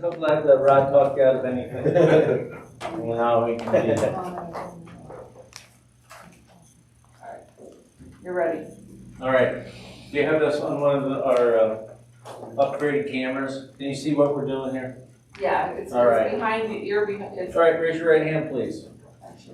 Don't let the rod talk you out of anything. You know, we can do that. You're ready. All right. Do you have this on one of our upgraded cameras? Can you see what we're doing here? Yeah, it's All right. behind you, you're behind, it's. All right, raise your right hand, please.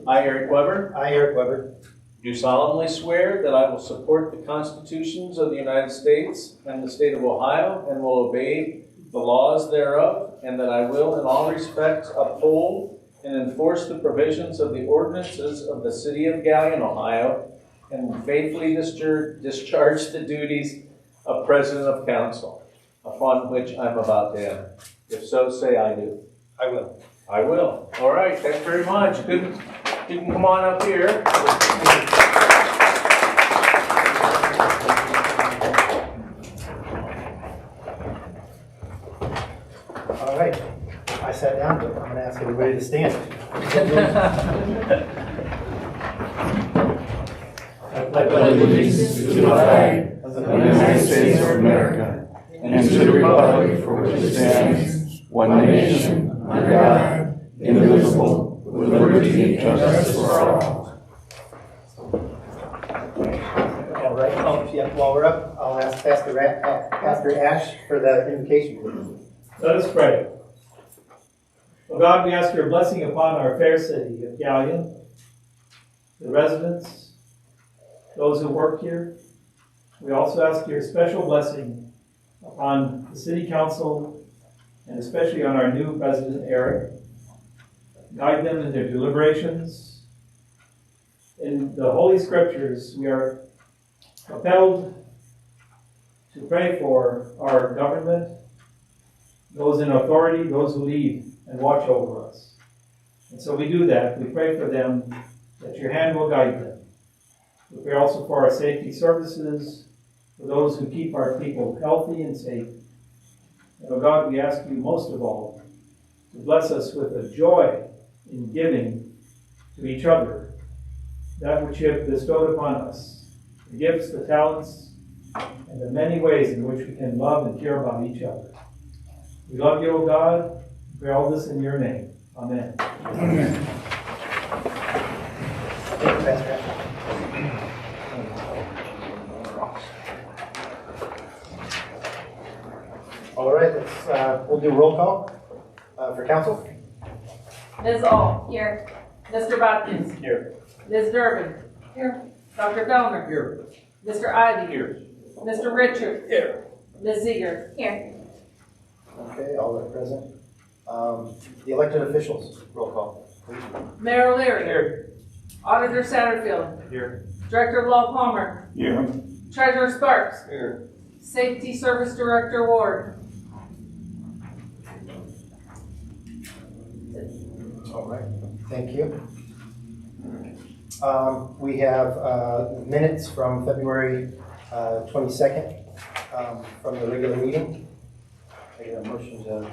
I, Eric Weber, I, Eric Weber, do solemnly swear that I will support the constitutions of the United States and the state of Ohio and will obey the laws thereof, and that I will in all respects uphold and enforce the provisions of the ordinances of the city of Galion, Ohio, and faithfully discharge the duties of president of council, upon which I'm about to enter. If so, say I do. I will. I will. All right, thanks very much. Good. You can come on up here. All right. I sat down, but I'm going to ask everybody to stand. I pledge allegiance to the flag of the United States of America and to the republic for which it stands, one nation, under God, indivisible, with liberty and justice for all. All right. While we're up, I'll ask Pastor Ash for the invocation. Let us pray. Oh God, we ask your blessing upon our fair city of Galion, the residents, those who work here. We also ask your special blessing upon the city council and especially on our new president, Eric. Guide them in their deliberations. In the Holy Scriptures, we are compelled to pray for our government, those in authority, those who lead and watch over us. And so we do that. We pray for them, that your hand will guide them. We pray also for our safety services, for those who keep our people healthy and safe. And oh God, we ask you most of all to bless us with a joy in giving to each other that which you have bestowed upon us, the gifts, the talents, and the many ways in which we can love and care about each other. We love you, O God. We pray all this in your name. Amen. Amen. Thank you, Pastor Ash. All right, we'll do roll call for council. Ms. Ault. Here. Mr. Bodkins. Here. Ms. Durbin. Here. Dr. Fellner. Here. Mr. Ivy. Here. Mr. Richard. Here. Ms. Ziegler. Here. Okay, all are present. The elected officials, roll call, please. Mayor O'Leary. Here. Auditor Satterfield. Here. Director of Law Palmer. Here. Treasurer Sparks. Here. Safety Service Director Ward. All right, thank you. We have minutes from February 22nd from the regular meeting. I get a motion to,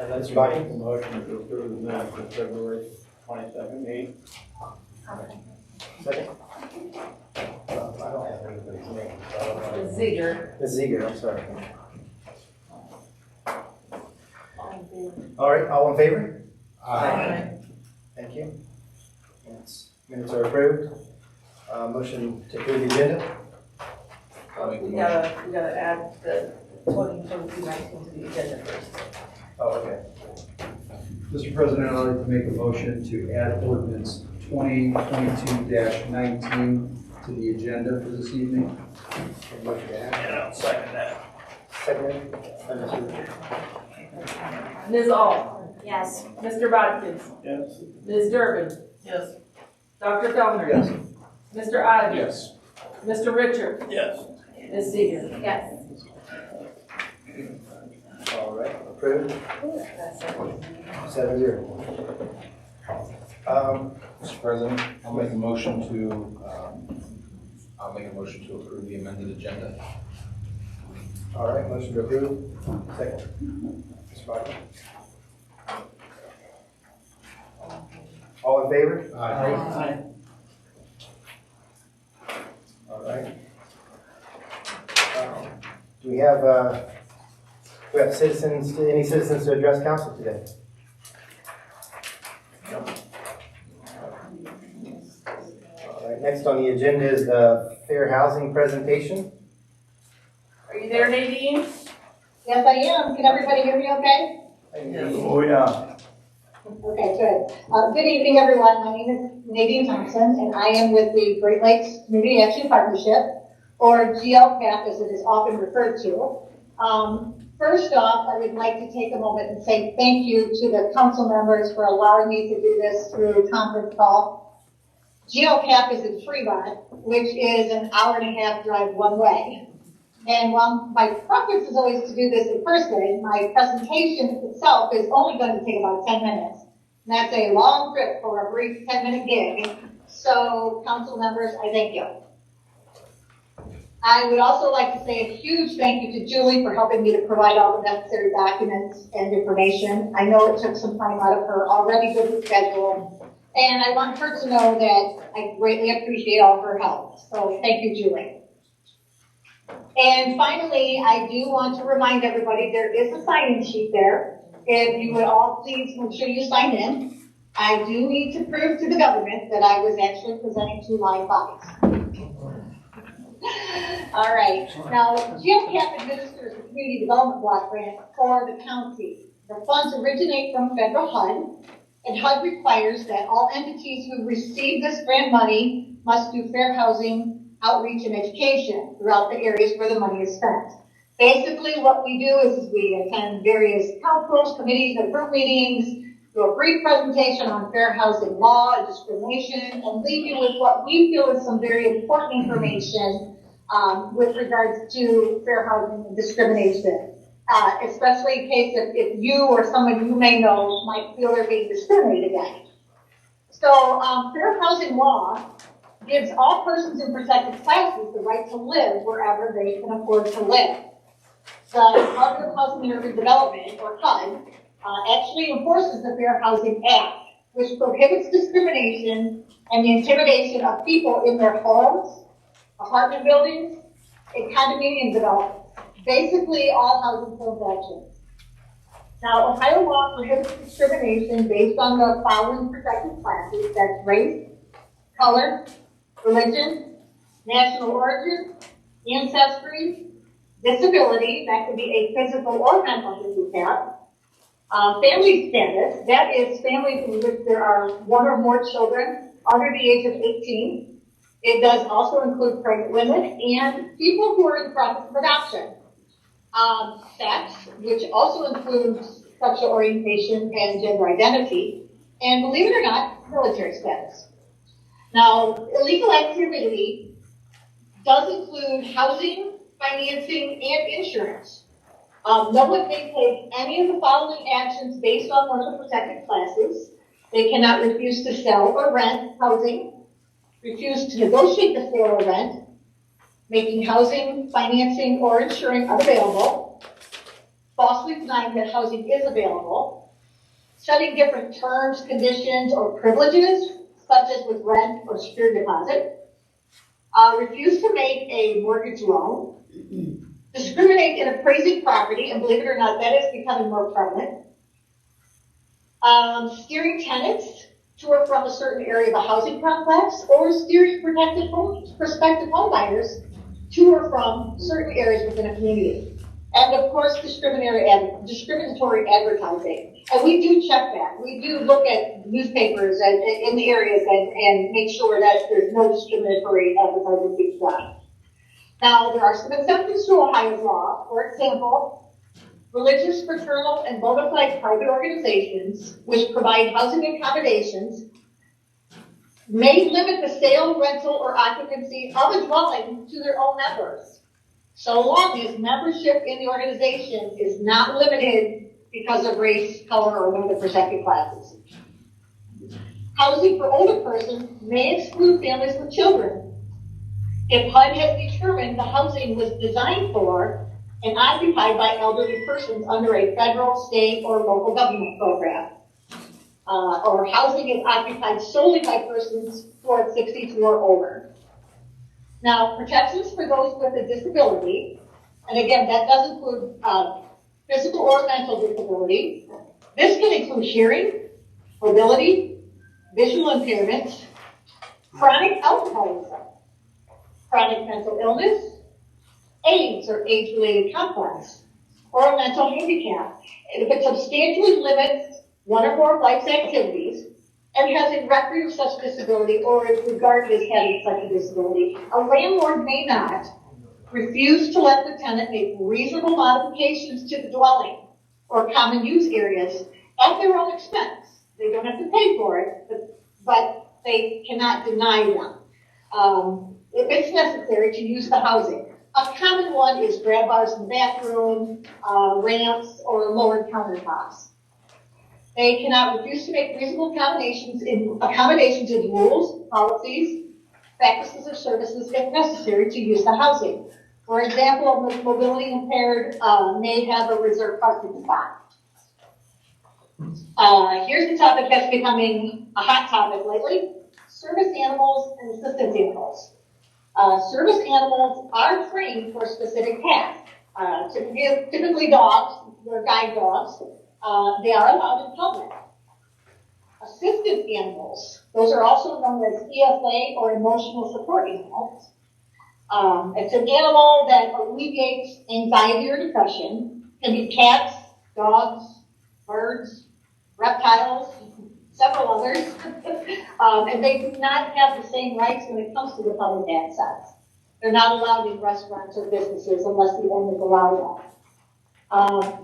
Let's Body. make a motion to approve the minutes of February 22nd meeting. second? I don't have anybody's name. So I don't know. Ms. Ziegler. Ms. Ziegler, I'm sorry. All right, all in favor? Aye. Thank you. Minutes are approved. Motion to approve the agenda. We gotta add the 2022-19 to the agenda first. Oh, okay. Mr. President, I'd like to make a motion to add ordinance 2022-19 to the agenda for this evening. Motion to add. And I'll second that. Seconded by Mr. Richard. Ms. Ault. Yes. Mr. Bodkins. Yes. Ms. Durbin. Yes. Dr. Fellner. Yes. Mr. Ivy. Yes. Mr. Richard. Yes. Ms. Ziegler. Yes. All right, approved. 7-0. Mr. President, I'll make a motion to approve the amended agenda. All right, motion to approve. Second. Mr. Bachman. All in favor? Aye. All right. Do we have we have any citizens to address council today? All right, next on the agenda is the fair housing presentation. Are you there, Nadine? Yes, I am. Can everybody hear me okay? Oh, yeah. Okay, good. Good evening, everyone. My name is Nadine Thompson, and I am with the Great Lakes Community Action Partnership, or GLCAP as it is often referred to. First off, I would like to take a moment and say thank you to the council members for allowing me to do this through conference call. GLCAP is in Fremont, which is an hour-and-a-half drive one way. And while my preference is always to do this in person, my presentation itself is only going to take about 10 minutes. And that's a long trip for a brief 10-minute gig. So, council members, I thank you. I would also like to say a huge thank you to Julie for helping me to provide all the necessary documents and information. I know it took some time out of her already busy schedule, and I want her to know that I greatly appreciate all her help. So thank you, Julie. And finally, I do want to remind everybody there is a sign-in sheet there. If you would all please make sure you sign in. I do need to prove to the government that I was actually presenting to live bodies. All right. Now, GLCAP administers the Community Development Block Grant for the county. The funds originate from federal HUD, and HUD requires that all entities who receive this grant money must do fair housing, outreach, and education throughout the areas where the money is spent. Basically, what we do is we attend various councils, committees, and group meetings, do a brief presentation on fair housing law and discrimination, and leave you with what we feel is some very important information with regards to fair housing and discrimination, especially in case if you or someone you may know might feel they're being discriminated against. So fair housing law gives all persons in protected classes the right to live wherever they can afford to live. The Department of Housing and Urban Development, or HUD, actually enforces the Fair Housing Act, which prohibits discrimination and the intimidation of people in their homes, apartment buildings, and condominium developments. Basically, all housing transactions. Now, Ohio law prohibits discrimination based on the following protected classes: that's race, color, religion, national origin, ancestry, disability, that could be a physical or mental handicap, family status, that is families in which there are one or more children under the age of 18. It does also include pregnant women and people who are in the process of adoption. Sex, which also includes sexual orientation and gender identity, and believe it or not, military status. Now, illegal activity does include housing, financing, and insurance. No one may take any of the following actions based on one of the protected classes. They cannot refuse to sell or rent housing, refuse to negotiate the sale or rent, making housing, financing, or insuring unavailable, falsely denying that housing is available, setting different terms, conditions, or privileges, such as with rent or security deposit, refuse to make a mortgage loan, discriminate in appraising property, and believe it or not, that is becoming more prevalent, steering tenants to or from a certain area of a housing complex, or steering prospective home buyers to or from certain areas within a community. And of course, discriminatory advertising. And we do check that. We do look at newspapers and in the areas and make sure that there's no discriminatory advertising being done. Now, there are some exceptions to Ohio's law. For example, religious, fraternal, and bona fide private organizations, which provide housing accommodations, may limit the sale, rental, or occupancy of a dwelling to their own members, so long as membership in the organization is not limited because of race, color, or one of the protected classes. Housing for older persons may exclude families with children if HUD has determined the housing was designed for and occupied by elderly persons under a federal, state, or local government program. Or housing is occupied solely by persons who are 62 or older. Now, protections for those with a disability, and again, that does include physical or mental disability. This can include hearing, mobility, visual impairments, chronic alcoholism, chronic mental illness, AIDS or AIDS-related complex, or a mental handicap. And if it substantially limits one or more of life's activities and has a record of such disability or is regarded as having such a disability, a landlord may not refuse to let the tenant make reasonable modifications to the dwelling or common use areas at their own expense. They don't have to pay for it, but they cannot deny them if it's necessary to use the housing. A common one is grab bars in the bathroom, ramps, or lowered countertops. They cannot refuse to make reasonable accommodations in rules, policies, practices, or services if necessary to use the housing. For example, a mobility impaired may have a reserved parking spot. Here's a topic that's becoming a hot topic lately: service animals and assistance animals. Service animals are trained for specific tasks. Typically dogs, they're guide dogs. They are allowed in public. Assistance animals, those are also known as ESA or emotional support animals. It's an animal that alleviates anxiety or depression. It can be cats, dogs, birds, reptiles, several others. And they do not have the same rights when it comes to the public access. They're not allowed in restaurants or businesses unless the owners allow them.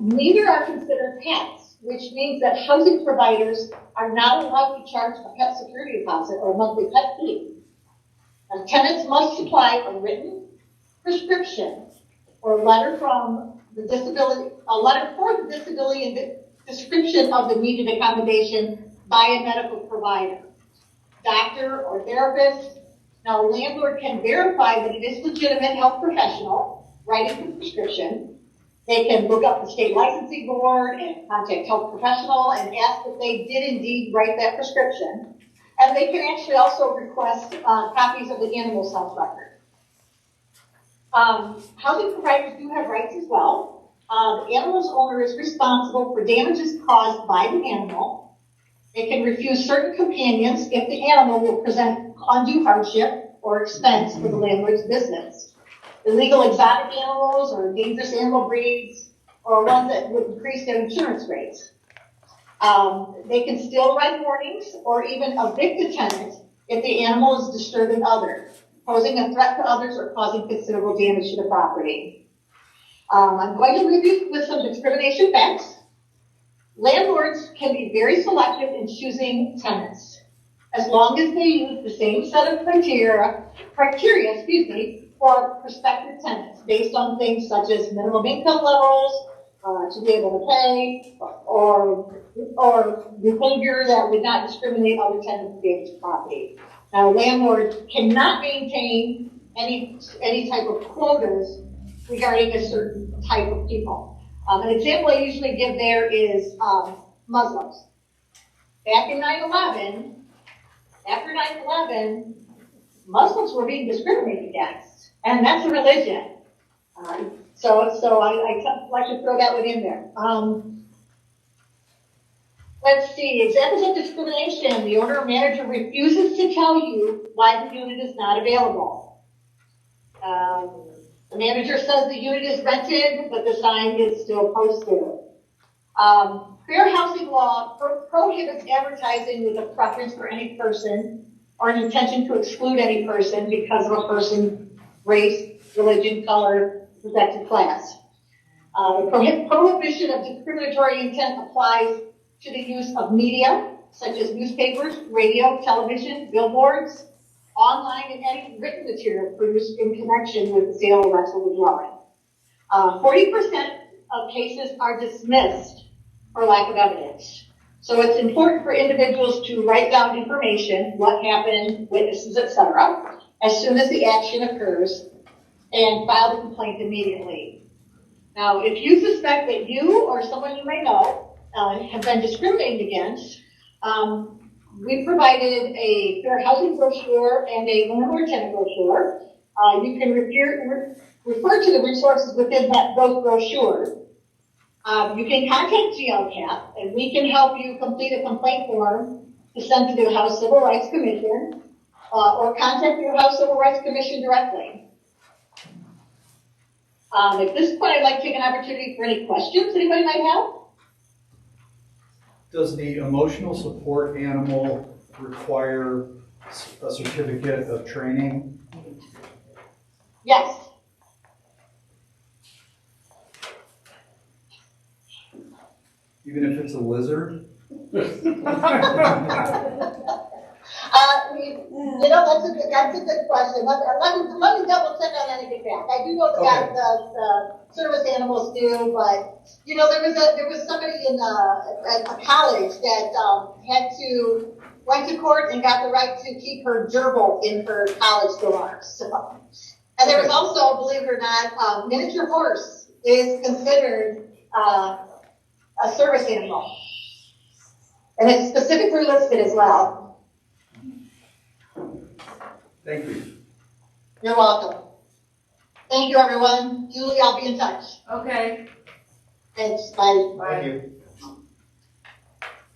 Neither are considered pets, which means that housing providers are not allowed to charge a pet security deposit or a monthly pet fee. Tenants must supply a written prescription or a letter for the disability and description of the needed accommodation by a medical provider, doctor or therapist. Now, a landlord can verify that it is legitimate health professional writing the prescription. They can look up the state licensing board and contact health professional and ask if they did indeed write that prescription. And they can actually also request copies of the animal's health record. Housing providers do have rights as well. The animal's owner is responsible for damages caused by the animal. They can refuse certain companions if the animal will present undue hardship or expense for the landlord's business. Illegal exotic animals or dangerous animal breeds or ones that would increase their insurance rates. They can still write warnings or even evict a tenant if the animal is disturbing others, posing a threat to others or causing considerable damage to the property. I'm going to leave you with some discrimination facts. Landlords can be very selective in choosing tenants, as long as they use the same set of criteria, for prospective tenants, based on things such as minimum income levels, to be able to pay, or behavior that would not discriminate other tenants against the property. Now, landlords cannot maintain any type of quotas regarding a certain type of people. An example I usually give there is Muslims. Back in 9/11, after 9/11, Muslims were being discriminated against, and that's a religion. So I like to throw that one in there. Let's see, examples of discrimination. The owner or manager refuses to tell you why the unit is not available. The manager says the unit is rented, but the sign is still posted. Fair housing law prohibits advertising with a preference for any person or an intention to exclude any person because of a person's race, religion, color, protected class. The prohibition of discriminatory intent applies to the use of media, such as newspapers, radio, television, billboards, online, and any written material produced in connection with the sale or rental of the dwelling. 40% of cases are dismissed for lack of evidence. So it's important for individuals to write down information, what happened, witnesses, etc., as soon as the action occurs, and file the complaint immediately. Now, if you suspect that you or someone you may know have been discriminated against, we provided a fair housing brochure and a landlord-tenant brochure. You can refer to the resources within those brochures. You can contact GLCAP, and we can help you complete a complaint form to send to the Ohio Civil Rights Commission, or contact the Ohio Civil Rights Commission directly. At this point, I'd like to take an opportunity for any questions anybody might have. Does the emotional support animal require a certificate of training? Yes. Even if it's a lizard? That's a good question. Let me double check on that and get back. I do know that the service animals do, but there was somebody in a college that went to court and got the right to keep her gerbil in her college dorms. So. And there was also, believe it or not, miniature horse is considered a service animal, and it's specifically listed as well. Thank you. You're welcome. Thank you, everyone. Julie, I'll be in touch. Okay. Thanks. Bye. Thank you.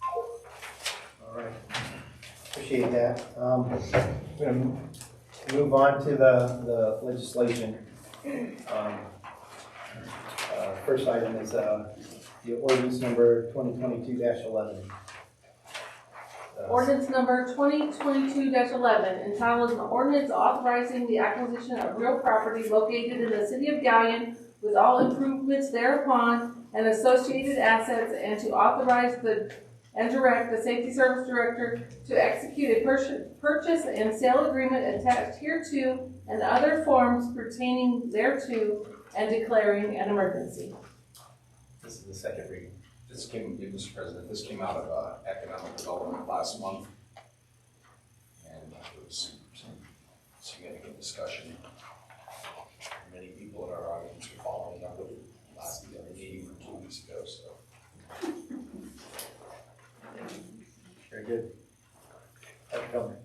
All right. Appreciate that. We're going to move on to the legislation. First item is the ordinance number 2022-11. Ordinance number 2022-11, entitled an ordinance authorizing the acquisition of real property located in the city of Gallion with all improvements thereupon and associated assets, and to authorize and direct the Safety Service Director to execute a purchase and sale agreement attached hereto and other forms pertaining thereto, and declaring an emergency. This is the second reading. Mr. President, this came out of economic development last month. And there was some significant discussion. Many people in our audience were following up with last meeting from 2 weeks ago, so. Very good.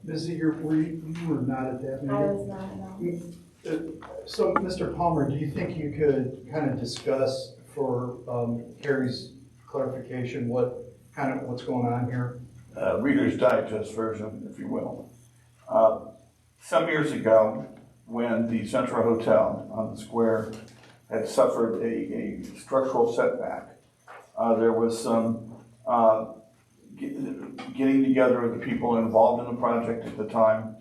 Ms. Eager, you were not at that meeting? I was not, no. So, Mr. Palmer, do you think you could kind of discuss for Carrie's clarification what's going on here? Reader's Digest version, if you will. Some years ago, when the Central Hotel on the square had suffered a structural setback, there was some getting together of the people involved in the project at the time,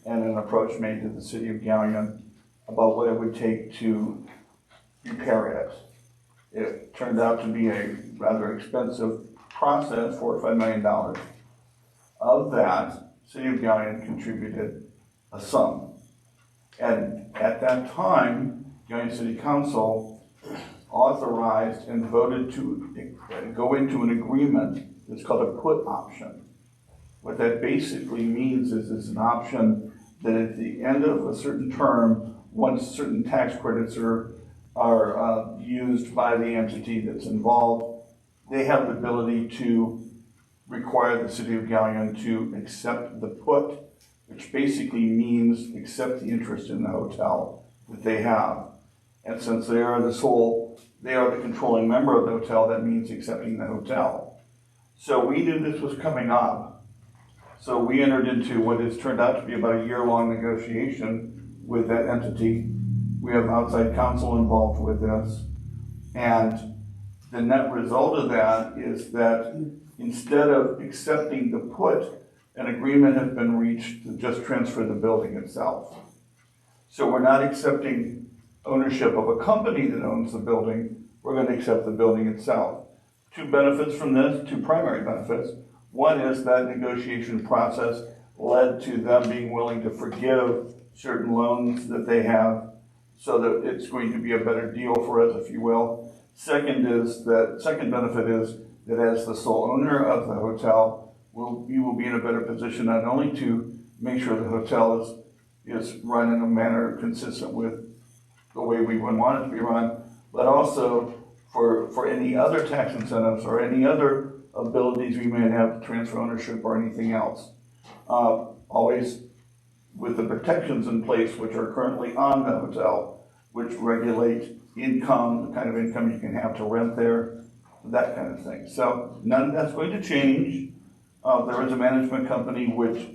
and an approach made to the city of Gallion about what it would take to repair it. It turned out to be a rather expensive process, $4 or $5 million. Of that, City of Gallion contributed a sum. And at that time, Gallion City Council authorized and voted to go into an agreement that's called a put option. What that basically means is it's an option that at the end of a certain term, once certain tax credits are used by the entity that's involved, they have the ability to require the City of Gallion to accept the put, which basically means accept the interest in the hotel that they have. And since they are the controlling member of the hotel, that means accepting the hotel. So we knew this was coming up. So we entered into what has turned out to be about a year-long negotiation with that entity. We have outside counsel involved with this. And the net result of that is that instead of accepting the put, an agreement has been reached to just transfer the building itself. So we're not accepting ownership of a company that owns the building, we're going to accept the building itself. Two benefits from this, two primary benefits. One is that negotiation process led to them being willing to forgive certain loans that they have, so that it's going to be a better deal for us, if you will. Second benefit is that as the sole owner of the hotel, we will be in a better position not only to make sure the hotel is run in a manner consistent with the way we would want it to be run, but also for any other tax incentives or any other abilities we may have to transfer ownership or anything else. Always with the protections in place which are currently on the hotel, which regulate income, the kind of income you can have to rent there, that kind of thing. So none of that's going to change. There is a management company which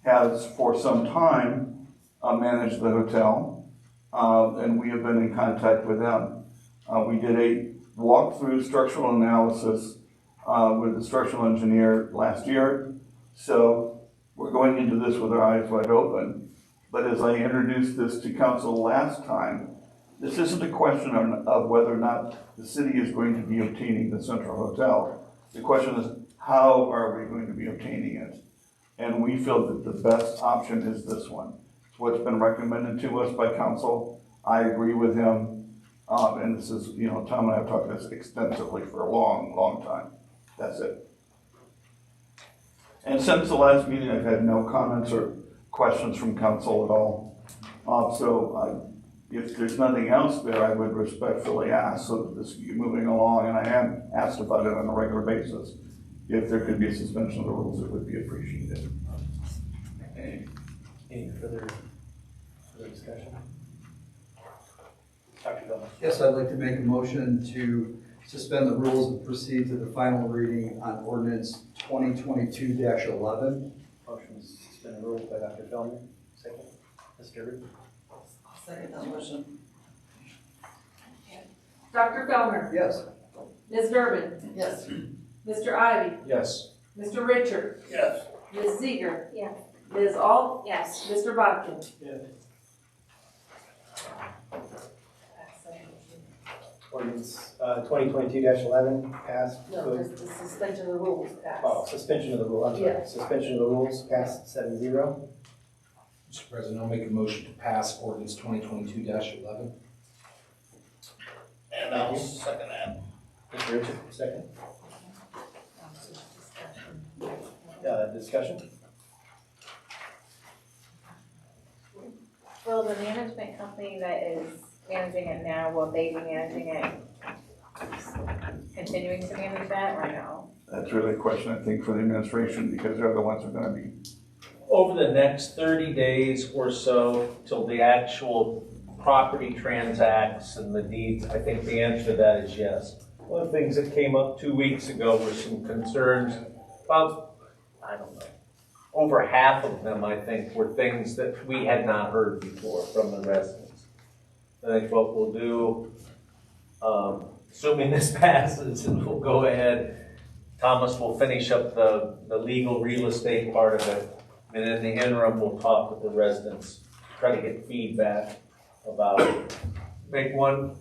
has for some time managed the hotel, and we have been in contact with them. We did a walkthrough structural analysis with the structural engineer last year, so we're going into this with our eyes wide open. But as I introduced this to council last time, this isn't a question of whether or not the city is going to be obtaining the Central Hotel. The question is, how are we going to be obtaining it? And we feel that the best option is this one. It's what's been recommended to us by council. I agree with him. And this is, Tom and I have talked about this extensively for a long, long time. That's it. And since the last meeting, I've had no comments or questions from council at all. So if there's nothing else there, I would respectfully ask, so that this is moving along, and I am asked about it on a regular basis, if there could be a suspension of the rules, it would be appreciated. Any further discussion? Dr. Bell? Yes, I'd like to make a motion to suspend the rules and proceed to the final reading on ordinance 2022-11. Motion to suspend the rules by Dr. Fellner. Second, Mr. Reed. Second that motion. Dr. Fellner, Yes. Ms. Durbin, Yes. Mr. Ivy, Yes. Mr. Richard, Yes. Ms. Ziegler, Yes. Ms. Alt, Yes. Mr. Bodkin. Ordinance 2022-11 passed. No, just the suspension of the rules passed. Oh, suspension of the rule, I'm sorry. Yeah. Suspension of the rules passed 7-0. Mr. President, I'll make a motion to pass ordinance 2022-11. And I'll second that. Mr. Richard, second. Discussion? Will the management company that is managing it now, will they be managing it, continuing to manage that or no? That's really a question, I think, for the administration, because they're the ones who are going to be. Over the next 30 days or so, till the actual property transacts and the deeds, I think the answer to that is yes. One of the things that came up 2 weeks ago were some concerns about, I don't know, over half of them, I think, were things that we had not heard before from the residents. I think what we'll do, assuming this passes, and we'll go ahead, Thomas will finish up the legal real estate part of it. And in the interim, we'll talk with the residents, try to get feedback about it. Make one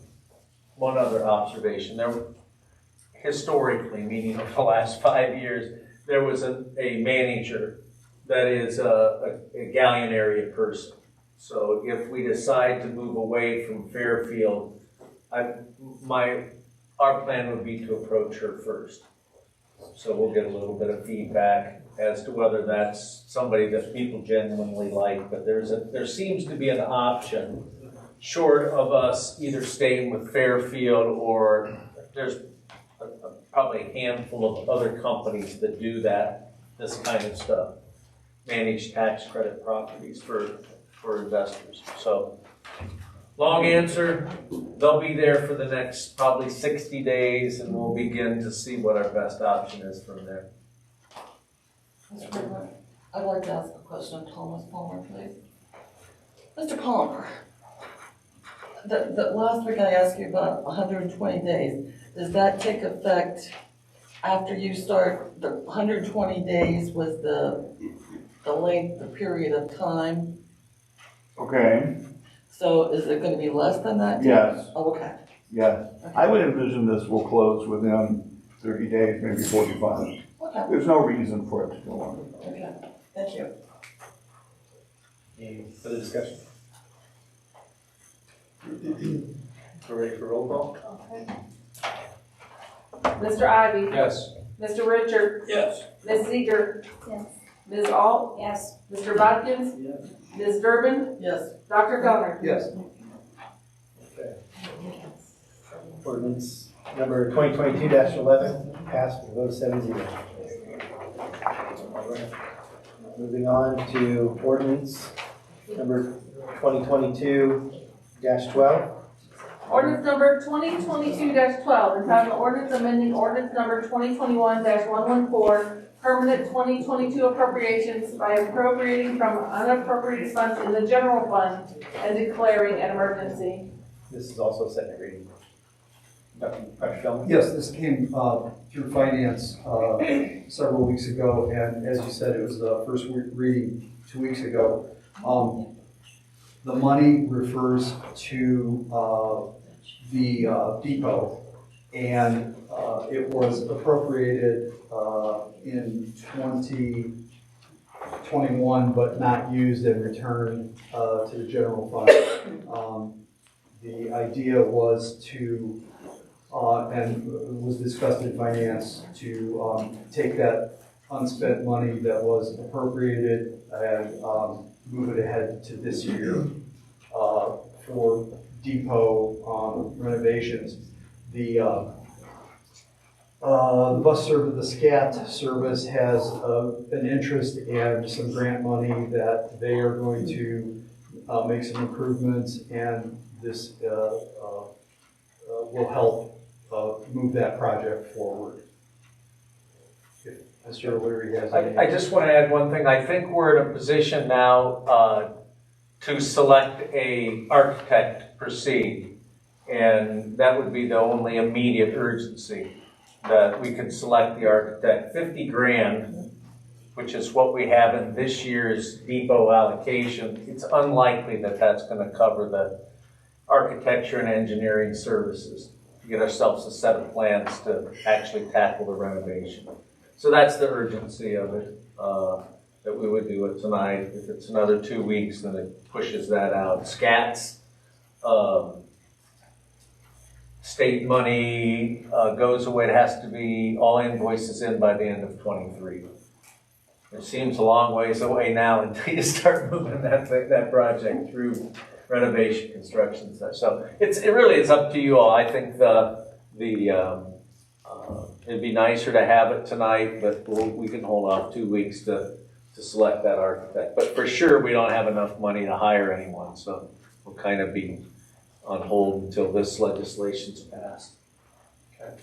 other observation. There, historically, meaning over the last 5 years, there was a manager that is a Galleon area person. So if we decide to move away from Fairfield, our plan would be to approach her first. So we'll get a little bit of feedback as to whether that's somebody that people genuinely like, but there seems to be an option short of us either staying with Fairfield, or there's probably a handful of other companies that do this kind of stuff, manage tax credit properties for investors. So long answer, they'll be there for the next probably 60 days, and we'll begin to see what our best option is from there. Mr. President, I'd like to ask a question of Thomas Palmer, please. Mr. Palmer, the last week I asked you about 120 days. Does that take effect after you start, the 120 days was the length, the period of time? Okay, So is it gonna be less than that? yes, Oh, okay. yes. I would envision this will close within 30 days, maybe 45. Okay, There's no reason for it to go on. okay, thank you. Any further discussion? We're ready for roll call? Mr. Ivy, Yes. Mr. Richard, Yes. Ms. Ziegler, Yes. Ms. Alt, Yes. Mr. Bodkins, Yes. Ms. Durbin, Yes. Dr. Fellner. Yes. Ordinance number 2022-11 passed with a vote of 7-0. Moving on to ordinance number 2022-12. Ordinance number 2022-12, entitled ordinance amending ordinance number 2021-114, permanent 2022 appropriations by appropriating from unappropriated funds in the general fund and declaring an emergency. This is also second reading. Dr. Feldman? Yes, this came through finance several weeks ago, and as you said, it was the first reading 2 weeks ago. The money refers to the depot, and it was appropriated in 2021, but not used and returned to the general fund. The idea was to, and was discussed in finance, to take that unspent money that was appropriated and move it ahead to this year for depot renovations. The bus service, the SCAT service has an interest and some grant money that they are going to make some improvements, and this will help move that project forward. If Mr. O'Leary has any. I just want to add one thing. I think we're in a position now to select a architect to proceed, and that would be the only immediate urgency, that we can select the architect. 50 grand, which is what we have in this year's depot allocation, it's unlikely that that's going to cover the architecture and engineering services to get ourselves a set of plans to actually tackle the renovation. So that's the urgency of it, that we would do it tonight. If it's another 2 weeks, then it pushes that out. SCAT's state money goes away. It has to be all invoices in by the end of 23. It seems a long ways away now until you start moving that project through renovation, construction, and such. So it really is up to you all. I think it'd be nicer to have it tonight, but we can hold off 2 weeks to select that architect. But for sure, we don't have enough money to hire anyone, so we'll kind of be on hold until this legislation's passed. Okay.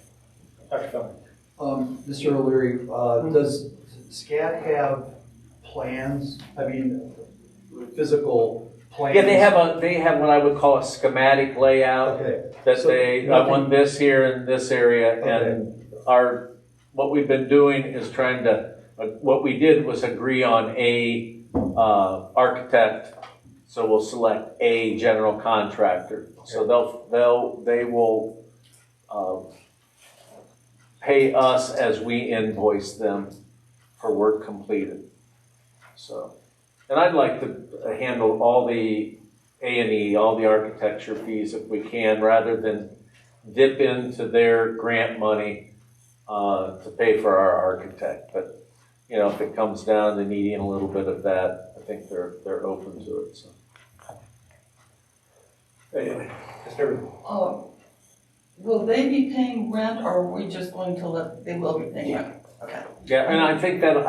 Dr. Feldman? Mr. O'Leary, does SCAT have plans? I mean, physical plans? Yeah, they have what I would call a schematic layout. Okay. That So I want this here in this area, and what we've been doing is trying to, what we did was agree on a architect, so we'll select a general contractor. So they will pay us as we invoice them for work completed. So, and I'd like to handle all the A&E, all the architecture fees if we can, rather than dip into their grant money to pay for our architect. But, you know, if it comes down to needing a little bit of that, I think they're open to it. So. Anyway, Will they be paying rent, or are we just going to they will be paying rent? Okay. Yeah, and I think the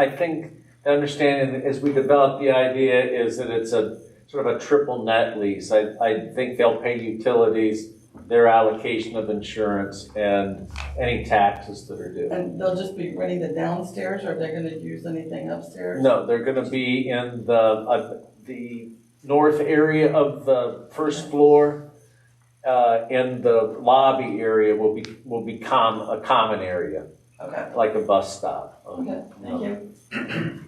understanding as we develop the idea is that it's a sort of a triple net lease. I think they'll pay utilities, their allocation of insurance, and any taxes that are due. And they'll just be renting the downstairs, or are they gonna use anything upstairs? No, they're gonna be in the north area of the first floor. In the lobby area will become a common area, Okay, like a bus stop. okay, thank you.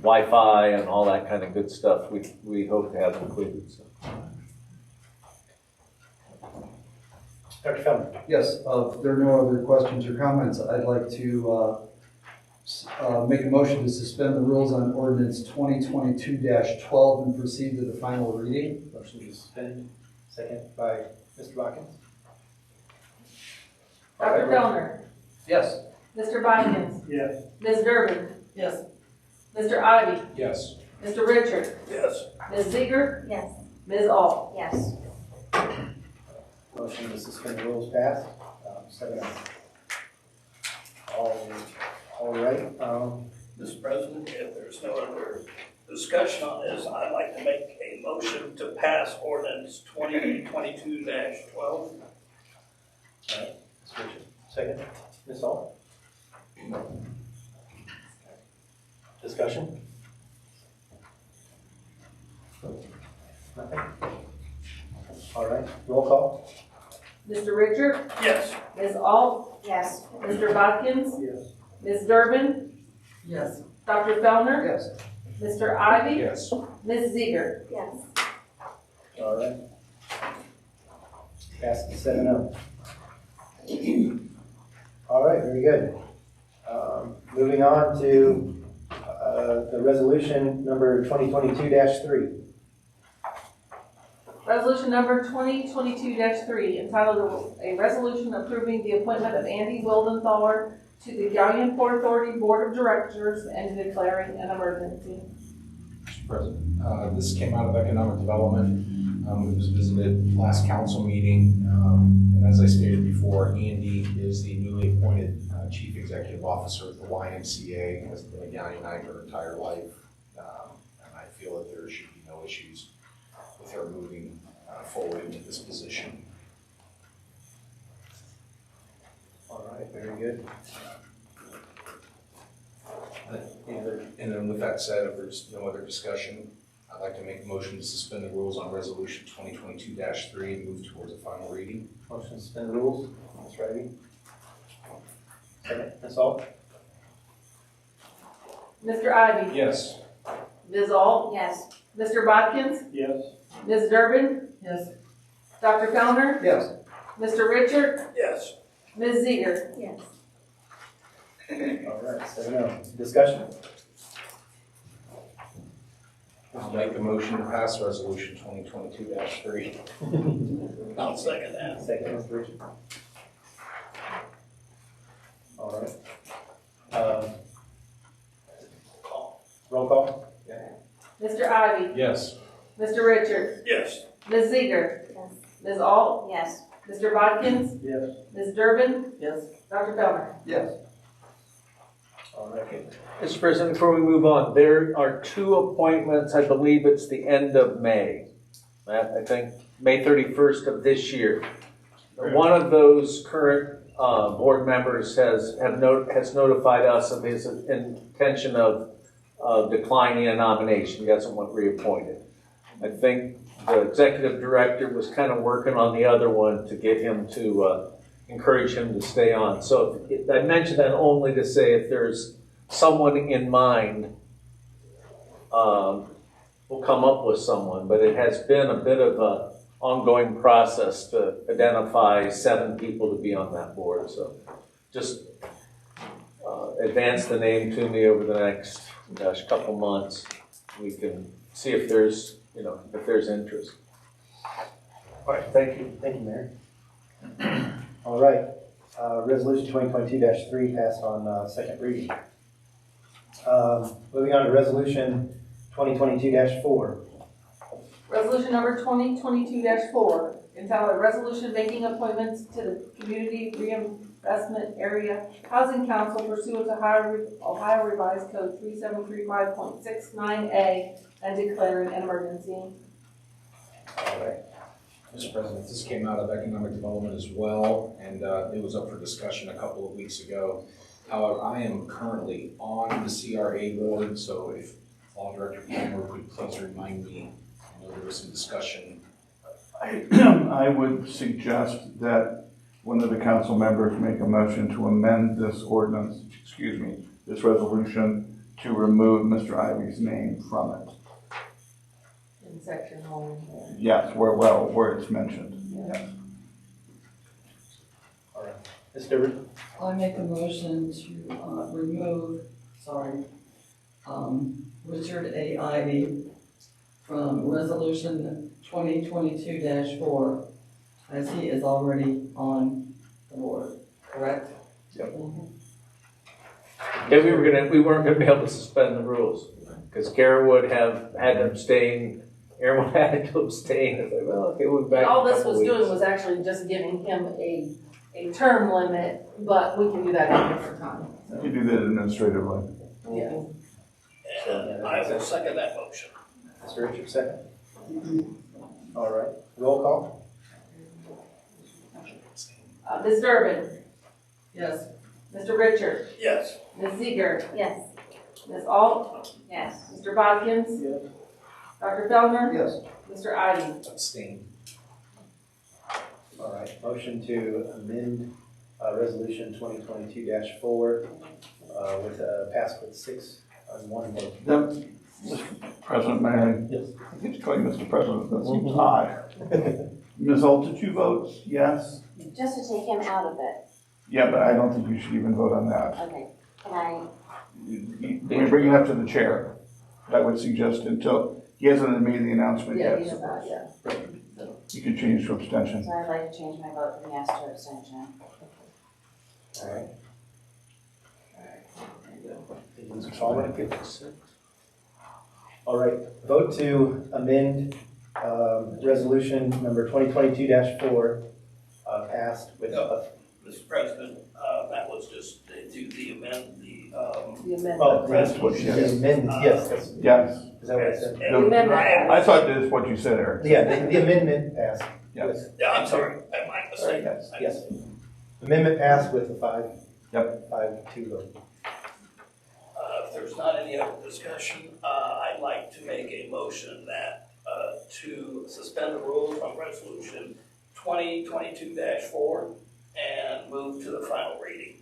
Wi-Fi and all that kind of good stuff we hope to have included. So. Dr. Feldman? Yes, if there are no other questions or comments, I'd like to make a motion to suspend the rules on ordinance 2022-12 and proceed to the final reading. Motion to suspend, second by Mr. Watkins? Dr. Fellner? Yes. Mr. Bidens? Yes. Ms. Durbin? Yes, Mr. Ivy? Yes. Mr. Richard? Yes. Ms. Ziegler? Yes. Ms. Ault? Yes. Motion to suspend the rules passed. 7 All right. Mr. President, if there's no other discussion on this, I'd like to make a motion to pass ordinance 2022-12. All right, Mr. Richard, second. Ms. Ault? Discussion? Nothing? All right, roll call? Mr. Richard? Yes. Ms. Ault? Yes. Mr. Bodkins? Yes. Ms. Durbin? Yes. Dr. Fellner? Yes. Mr. Ivy? Yes. Ms. Ziegert? Yes. All right. Passes 7-0. All right, very good. Moving on to the resolution number 2022-3. Resolution number 2022-3, entitled A Resolution Approving the Appointment of Andy Wildenthaler to the Galleon Port Authority Board of Directors and declaring an emergency. Mr. President, this came out of economic development. It was visited last council meeting. And as I stated before, Andy is the newly appointed Chief Executive Officer of the YMCA, has been a Galleonite her entire life. And I feel that there should be no issues with her moving forward into this position. All right, very good. And then with that said, if there's no other discussion, I'd like to make a motion to suspend the rules on resolution 2022-3 and move towards a final reading. Motion to suspend the rules. Ms. Ivy. Second. Ms. Ault? Mr. Ivy? Yes. Ms. Ault? Yes. Mr. Bodkins? Yes. Ms. Durbin? Yes. Dr. Fellner? Yes. Mr. Richard? Yes. Ms. Ziegert? Yes. All right, 7-0. Discussion? I'll make a motion to pass resolution 2022-3. I'll second that. Second, Mr. Richard. All right. Roll call? Mr. Ivy? Yes. Mr. Richard? Yes. Ms. Ziegert? Yes. Ms. Ault? Yes. Mr. Bodkins? Yes. Ms. Durbin? Yes. Dr. Fellner? Yes. All right. Mr. President, before we move on, there are two appointments, I believe it's the end of May. I think May 31st of this year. One of those current board members has notified us of his intention of declining a nomination. He doesn't want reappointed. I think the executive director was kind of working on the other one to get him to encourage him to stay on. So I mentioned that only to say if there's someone in mind, we'll come up with someone, but it has been a bit of a ongoing process to identify 7 people to be on that board. So just advance the name to me over the next couple months. We can see if there's interest. All right, thank you. Thank you, Mayor. All right, resolution 2022-3 passed on second reading. Moving on to resolution 2022-4. Resolution number 2022-4, entitled A Resolution Making Appointments to the Community Reinvestment Area Housing Council pursuant to Ohio Revised Code 3735.69A and declaring an emergency. All right. Mr. President, this came out of economic development as well, and it was up for discussion a couple of weeks ago. However, I am currently on the CRA board, so if Law Director Palmer could please remind me, I know there was some discussion. I would suggest that one of the council members make a motion to amend this ordinance, this resolution, to remove Mr. Ivy's name from it. In section 1. Yes, where it's mentioned. Yes. All right. Ms. Durbin? I make a motion to remove, Richard A. Ivy from resolution 2022-4, as he is already on the board, correct? Yep. Yeah, we weren't gonna be able to suspend the rules, because Kara would have had to abstain, Aaron would have had to abstain. It's like, well, okay, we'll be back in a All this couple was weeks. doing was actually just giving him a term limit, but we can do that at a different time. You do that administratively. Yeah. And I will second that motion. Mr. Richard, second. All right. Roll call? Ms. Durbin, Yes. Mr. Richard, Yes. Ms. Ziegert, Yes. Ms. Alt, Yes. Mr. Bodkins, Dr. Fellner, Yes. Mr. Ivy. Abstain. All right, motion to amend resolution 2022-4 with pass with 6 on 1 vote. Mr. President, may I? Yes. I get to call you Mr. President, that seems odd. Ms. Holt, did you vote yes? Just to take him out of it, Yeah, but I don't think you should even vote on that. okay, can I, We bring it up to the chair. I would suggest until, he hasn't made the announcement Yeah, yet. he's not, yeah. You can change to abstention. so I'd like to change my vote from yes to abstention. All right. Thank you, Mr. Tallman. All right, vote to amend resolution number 2022-4 passed with No. Mr. President, that was just to amend the, The amendment. oh, That's what she the said. amendment, yes, that's, Yes. is that what I said? The amendment. I thought that's what you said, Eric. Yeah, the amendment passed. Yes. with- Yeah, I'm sorry, my mistake. Yes, yes. Amendment passed with a 5-2 vote. If there's not any other discussion, I'd like to make a motion that, to suspend the rules on resolution 2022-4 and move to the final reading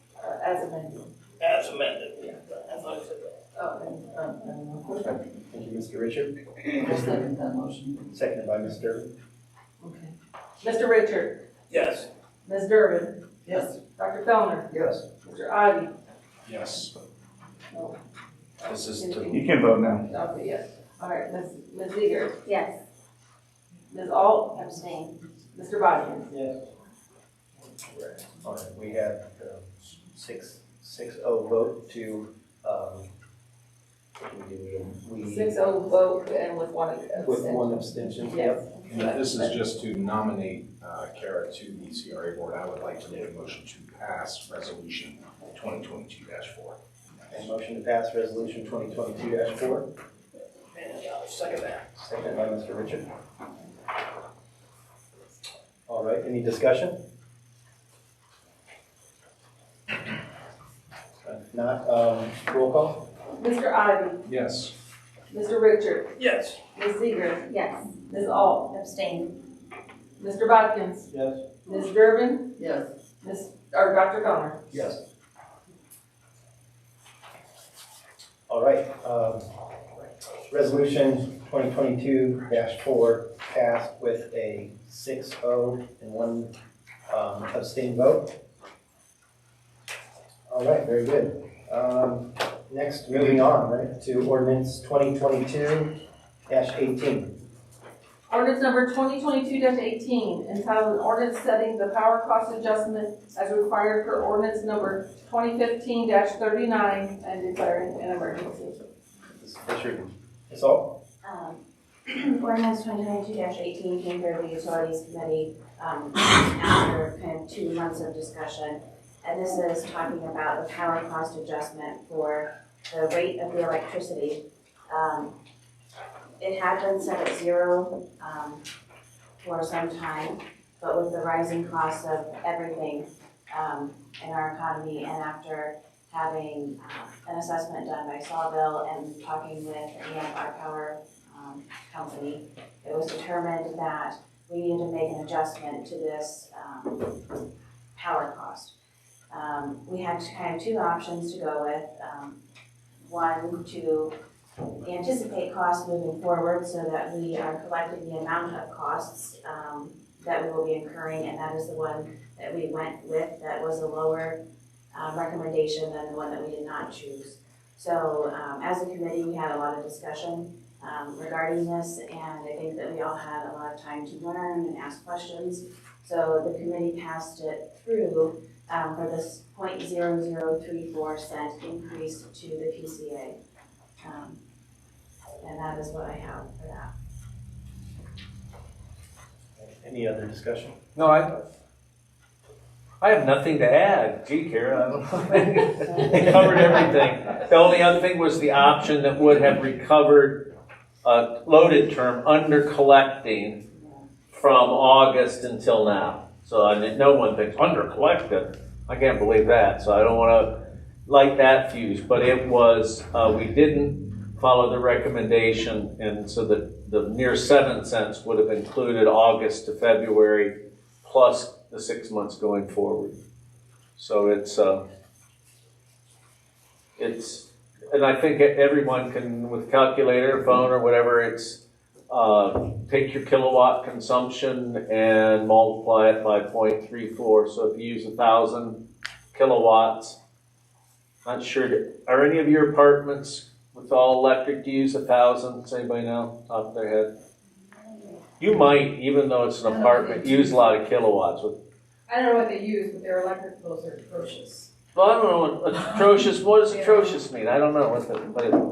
As amended. as amended. I thought I said that. Oh, Thank you, Mr. Richard. I'll second that motion. Seconded by Mr. okay. Mr. Richard, Yes. Ms. Durbin, Yes. Dr. Fellner, Yes. Mr. Ivy. Yes. No. This is to, You can vote now. Okay, yes. All right, Ms. Ziegert, Yes. Ms. Alt, Abstain. Mr. Bodkins. Yes. All right, we had 6-0 vote to, what do we do? We 6-0 vote and with one abstention. with one abstention. Yes. and if this is just to nominate Kara to the CRA board, I would like to make a motion to pass resolution 2022-4. And motion to pass resolution 2022-4, And I'll second that. seconded by Mr. Richard. All right, any discussion? If not, roll call? Mr. Ivy, Yes. Mr. Richard, Yes. Ms. Ziegert, Yes. Ms. Alt, Abstain. Mr. Bodkins, Yes. Ms. Durbin, Yes. or Dr. Fellner. Yes. All right, resolution 2022-4 passed with a 6-0 and 1 abstained vote. All right, very good. Next, moving on, right, to ordinance 2022-18. Ordinance number 2022-18, entitled an ordinance setting the power cost adjustment as required for ordinance number 2015-39 and declaring an emergency. Ms. Fisher, Ms. Ault? Ordinance 2022-18 came through the Utilities Committee after kind of 2 months of discussion. And this is talking about the power cost adjustment for the rate of the electricity. It had been set at 0 for some time, but with the rising costs of everything in our economy, and after having an assessment done by Sawville and talking with our power company, it was determined that we needed to make an adjustment to this power cost. We had kind of 2 options to go with. One, to anticipate costs moving forward so that we are collecting the amount of costs that we will be incurring, and that is the one that we went with. That was a lower recommendation than the one that we did not choose. So as a committee, we had a lot of discussion regarding this, and I think that we all had a lot of time to learn and ask questions. So the committee passed it through for this 0.0034 cent increase to the PCA. And that is what I have for that. Any other discussion? No, I have nothing to add. Gee, Kara, I don't know. They covered everything. The only other thing was the option that would have recovered a loaded term under collecting from August until now. So no one thinks under-collected. I can't believe that, so I don't wanna light that fuse. But it was, we didn't follow the recommendation, and so the near 7 cents would have included August to February plus the 6 months going forward. So it's, and I think everyone can, with calculator, phone, or whatever, it's, take your kilowatt consumption and multiply it by 0.34. So if you use 1,000 kilowatts, not sure, are any of your apartments with all electric, do you use 1,000? Does anybody know off their head? You might, even though it's an apartment, use a lot of kilowatts. I don't know what they use, but their electric bills are atrocious. Well, I don't know what atrocious, what does atrocious mean? I don't know what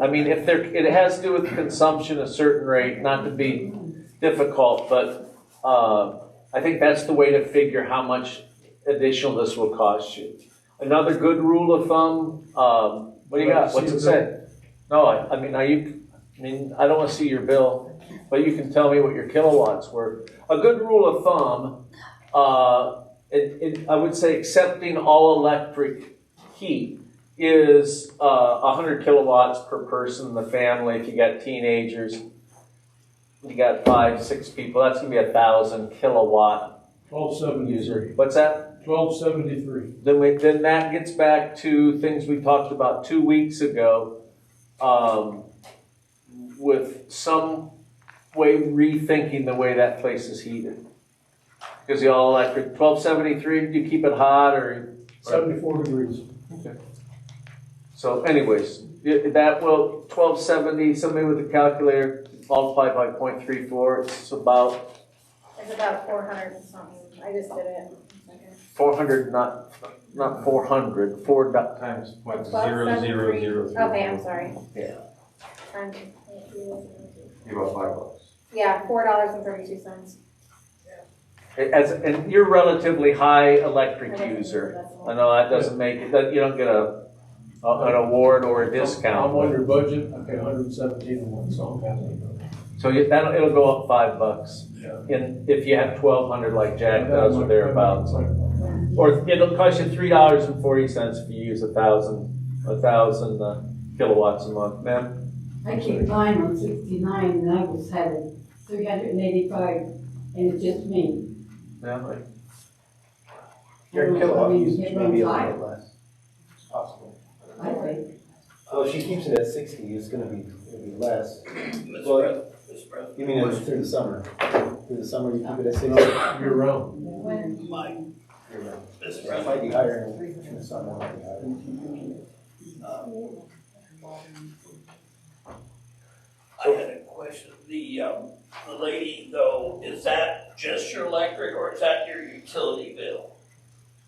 I mean, if it has to do with consumption a certain rate, not to be difficult, but I think that's the way to figure how much additional this will cost you. Another good rule of thumb, what do you got? What's it say? No, I mean, I don't want to see your bill, but you can tell me what your kilowatts were. A good rule of thumb, I would say accepting all electric heat is 100 kilowatts per person in the family. If you got teenagers, you got 5, 6 people, that's gonna be 1,000 kilowatt 1273. user. What's that? 1273. Then that gets back to things we talked about 2 weeks ago, with some way rethinking the way that place is heated. Because the all electric 1273, do you keep it hot or 74 degrees. Okay. So anyways, that will 1270, somebody with a calculator multiplied by 0.34, it's about It's about 400 and something. I just did it. Okay. 400, not 400, 4 times 0.000. Okay, I'm sorry. Yeah. Times About $5. Yeah, $4.32. And you're relatively high electric user. I know that doesn't make it, that you don't get an award or a discount. I'm on your budget, I pay 117 a month, so I'm happy. So it'll go up $5. Yeah. And if you have 1,200 like Jack does or thereabouts. Or it'll cost you $3.40 if you use 1,000 kilowatts a month, ma'am? I keep mine on 69 and I was having 385 and it's just me. Yeah, like, Your kilowatt usage it may be a runs little bit less. It's possible. I think. Well, if she keeps it at 60, it's gonna be less. Mr. Well, President, Mr. President. You mean through the summer? Through the summer, you keep it at 60? Year round. Mike, Mr. It might President. be higher in the summer, might be higher. I had a question. The lady though, is that just your electric or is that your utility bill?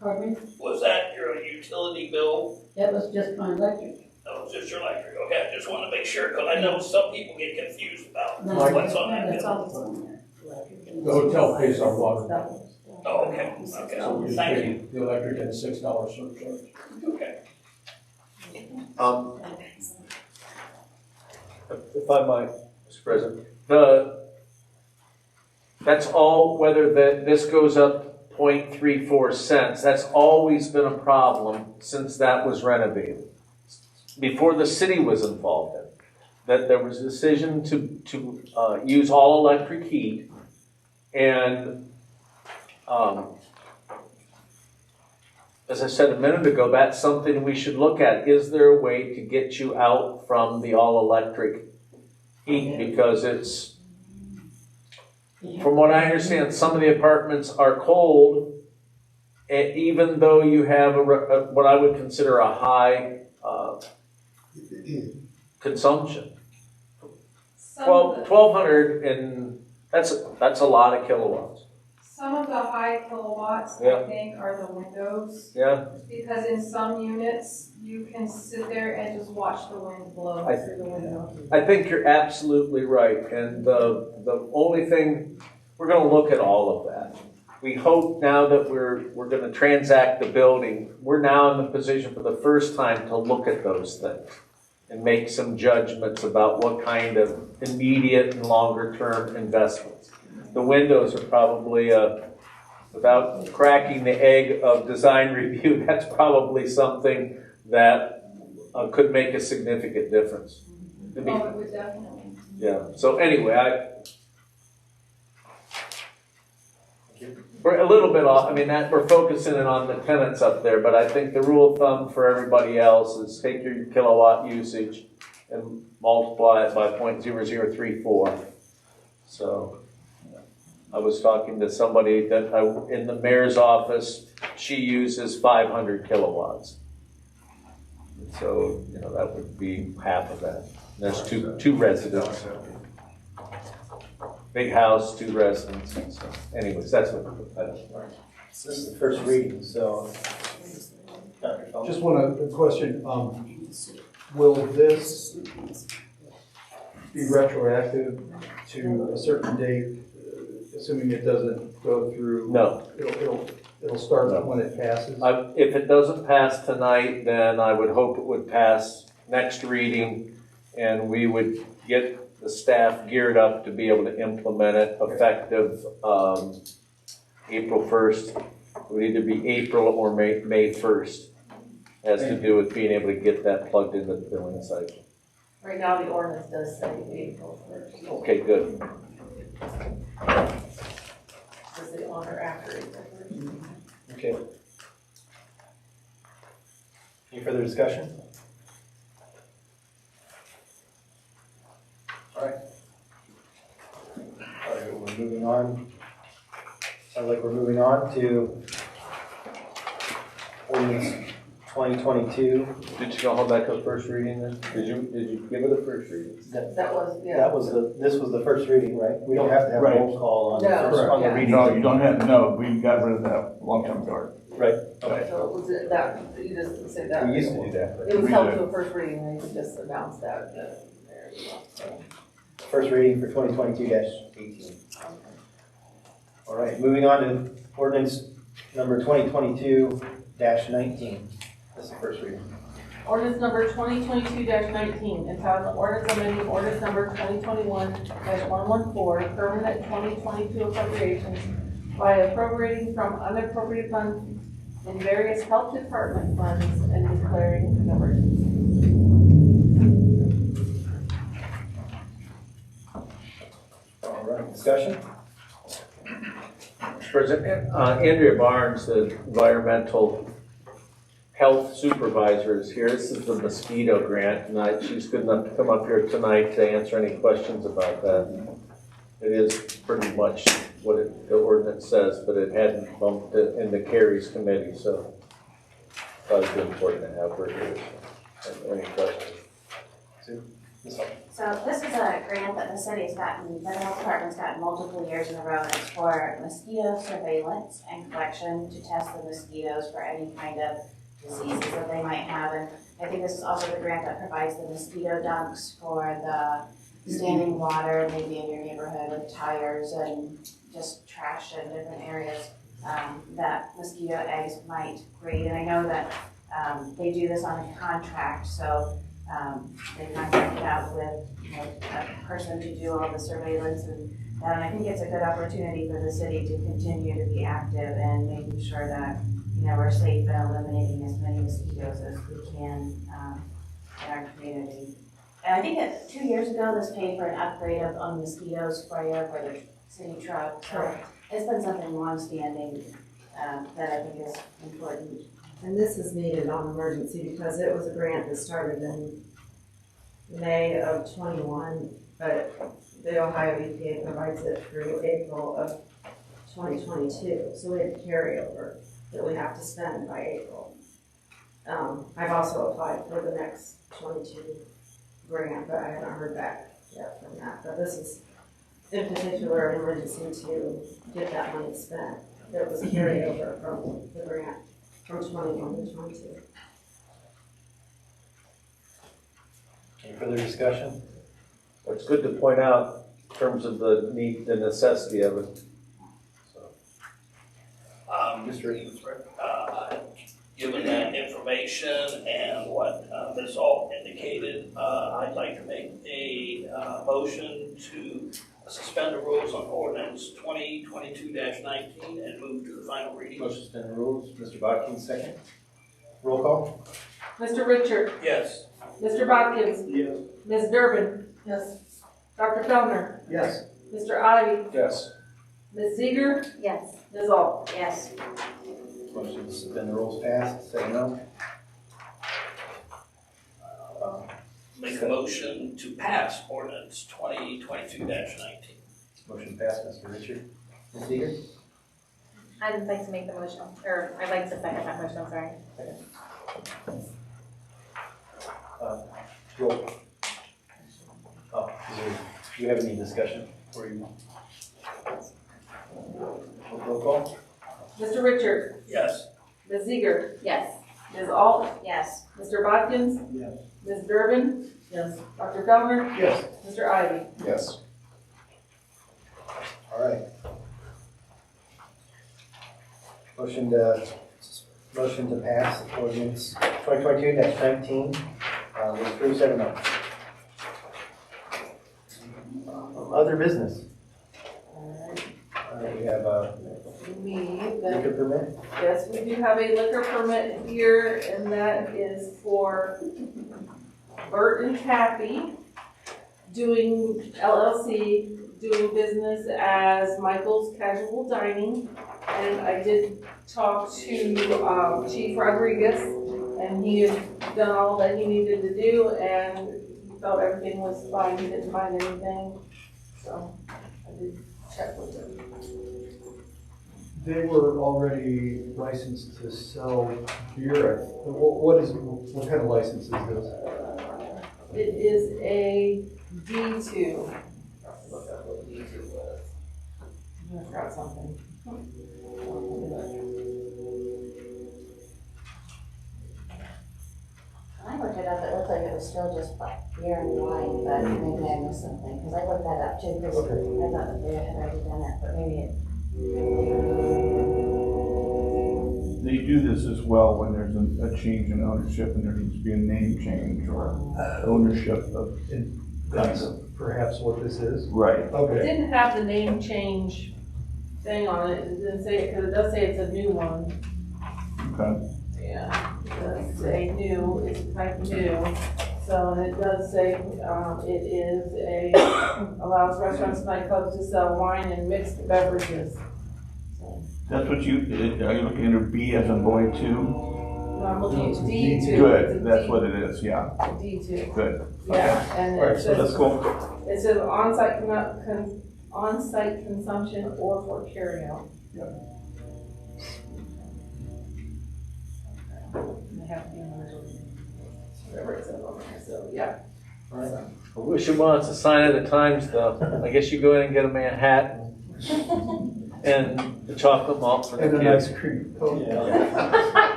Pardon me? Was that your utility bill? That was just my electric. No, it's just your electric. Okay, I just want to make sure because I know some people get confused about No, what's on that that's bill. all that's on there. The hotel pays our water. Oh, okay, So we okay. just Thank pay you. the electric and $6 surcharge. Okay. If I might, Mr. President, that's all, whether this goes up 0.34 cents, that's always been a problem since that was renovated. Before the city was involved in it, that there was a decision to use all electric heat, and as I said a minute ago, that's something we should look at. Is there a way to get you out from the all electric heat? Because it's, from what I understand, some of the apartments are cold, and even though you have what I would consider a high consumption. 1,200, and that's a lot of kilowatts. Some of the high kilowatts, Yeah. I think, are the windows. Yeah, Because in some units, you can sit there and just watch the wind blow through the window. I think you're absolutely right, and the only thing, we're gonna look at all of that. We hope now that we're gonna transact the building, we're now in the position for the first time to look at those things and make some judgments about what kind of immediate and longer term investments. The windows are probably without cracking the egg of design review, that's probably something that could make a significant difference. I mean, Oh, it would definitely. yeah, so anyway, we're a little bit off, I mean, that, we're focusing in on the tenants up there, but I think the rule of thumb for everybody else is take your kilowatt usage and multiply it by 0.0034. So, I was talking to somebody that in the mayor's office, she uses 500 kilowatts. So, that would be half of that. There's two residents. Big house, 2 residents. So anyways, that's what This is the first reading, so. Just one question, will this be retroactive to a certain date, assuming it doesn't go through? No. It'll start when it passes? If it doesn't pass tonight, then I would hope it would pass next reading, and we would get the staff geared up to be able to implement it effective April 1st. It would either be April or May 1st. Has to do with being able to get that plugged into the billing cycle. Right now, the ordinance does say April 1st. Okay, good. Does it on or after April 1st? Okay. Any further discussion? All right, we're moving on. Sounds like we're moving on to ordinance 2022. Did you hold back the first reading then? Did you give it a first reading? That was, yeah. This was the first reading, right? We don't have to have a Right. roll call on, No, on the yeah. reading. No, you don't have, no, we got rid of that a long time ago. Right, okay. So was it that, you just said that? We used to do that. It was We held did. to a first reading, and you just announced that. There you go. So, First reading for 2022-18. All right, moving on to ordinance number 2022-19. That's the first reading. Ordinance number 2022-19, entitled Ordinance Amending Ordinance number 2021-114, permanent 2022 appropriations by appropriating from unappropriated funds in various health department funds and declaring an emergency. All right, discussion? Mr. President, Andrea Barnes, the environmental health supervisor, is here. This is the mosquito grant tonight. She's good enough to come up here tonight to answer any questions about that. It is pretty much what the ordinance says, but it hadn't bumped it in the Carries committee, so I thought it'd be important to have her here. Any questions? So this is a grant that the city's gotten, that the health department's gotten multiple years in a row, and it's for mosquito surveillance and collection to test the mosquitoes for any kind of diseases that they might have. And I think this is also the grant that provides the mosquito dunks for the standing water, maybe in your neighborhood with tires and just trash in different areas that mosquito eggs might breed. And I know that they do this on a contract, so they contracted out with a person to do all the surveillance, and I think it's a good opportunity for the city to continue to be active and making sure that we're safe and eliminating as many mosquitoes as we can in our community. And I think that 2 years ago, this paid for an upgrade on mosquito sprayer for the city truck. So it's been something longstanding that I think is important. And this is needed on emergency because it was a grant that started in May of 21, but the Ohio EPA provides it through April of 2022. So we had a carryover that we have to spend by April. I've also applied for the next 22 grant, but I haven't heard back yet from that. But this is in particular an emergency to get that money spent. There was a carryover from the grant from 21 to 22. Any further discussion? Well, it's good to point out in terms of the need, the necessity of it. Mr. Richards. Given that information and what Ms. Ault indicated, I'd like to make a motion to suspend the rules on ordinance 2022-19 and move to the final reading. Motion to suspend the rules, Mr. Bodkin, second. Roll call? Mr. Richard, Yes. Mr. Bodkins, Yes. Ms. Durbin, Yes. Dr. Fellner, Yes. Mr. Ivy, Yes. Ms. Seeger, Yes. Ms. Ault. Yes. Motion to suspend the rules passed, 7-0. Make a motion to pass ordinance 2022-19. Motion passed, Mr. Richard. Ms. Seeger? I'd like to make the motion, or I'd like to second that motion, I'm sorry. Roll. Oh, do you have any discussion for you? Roll call? Mr. Richard, Yes. Ms. Seeger, Yes. Ms. Ault, Yes. Mr. Bodkins, Yes. Ms. Durbin, Yes. Dr. Fellner, Yes. Mr. Ivy. Yes. All right. Motion to pass ordinance 2022-19, was approved 7-0. Other business. We have a liquor permit. Yes, we do have a liquor permit here, and that is for Bert and Kathy doing LLC, doing business as Michael's Casual Dining. And I did talk to Chief Rodriguez, and he has done all that he needed to do, and he felt everything was fine, he didn't find anything. So I did check with him. They were already licensed to sell beer. What kind of license is this? It is a D2. Look up what D2 was. I forgot something. I looked it up, it looked like it was still just beer and wine, but maybe I missed something, because I looked that up too, because I thought that they had already done it, but maybe it. They do this as well when there's a change in ownership and there needs to be a name change or ownership of. That's perhaps what this is? Right. It Okay. didn't have the name change thing on it, it didn't say it, because it does say it's a new one. Okay. Yeah, it does say new, it's type new, so, and it does say, it is allows restaurants and nightclubs to sell wine and mixed beverages. So, That's what are you looking under B as in boy two? no, I'm looking at D2. It's a Good, that's D- what it is, yeah, D2, good. yeah, and All right, it so that's says, cool. it says on-site consumption or for carryout. They have to be on whatever it says on there, so, yeah. I wish you wants a sign of the times though. I guess you go in and get a man hat and the chocolate malt for the And an kids. ice cream.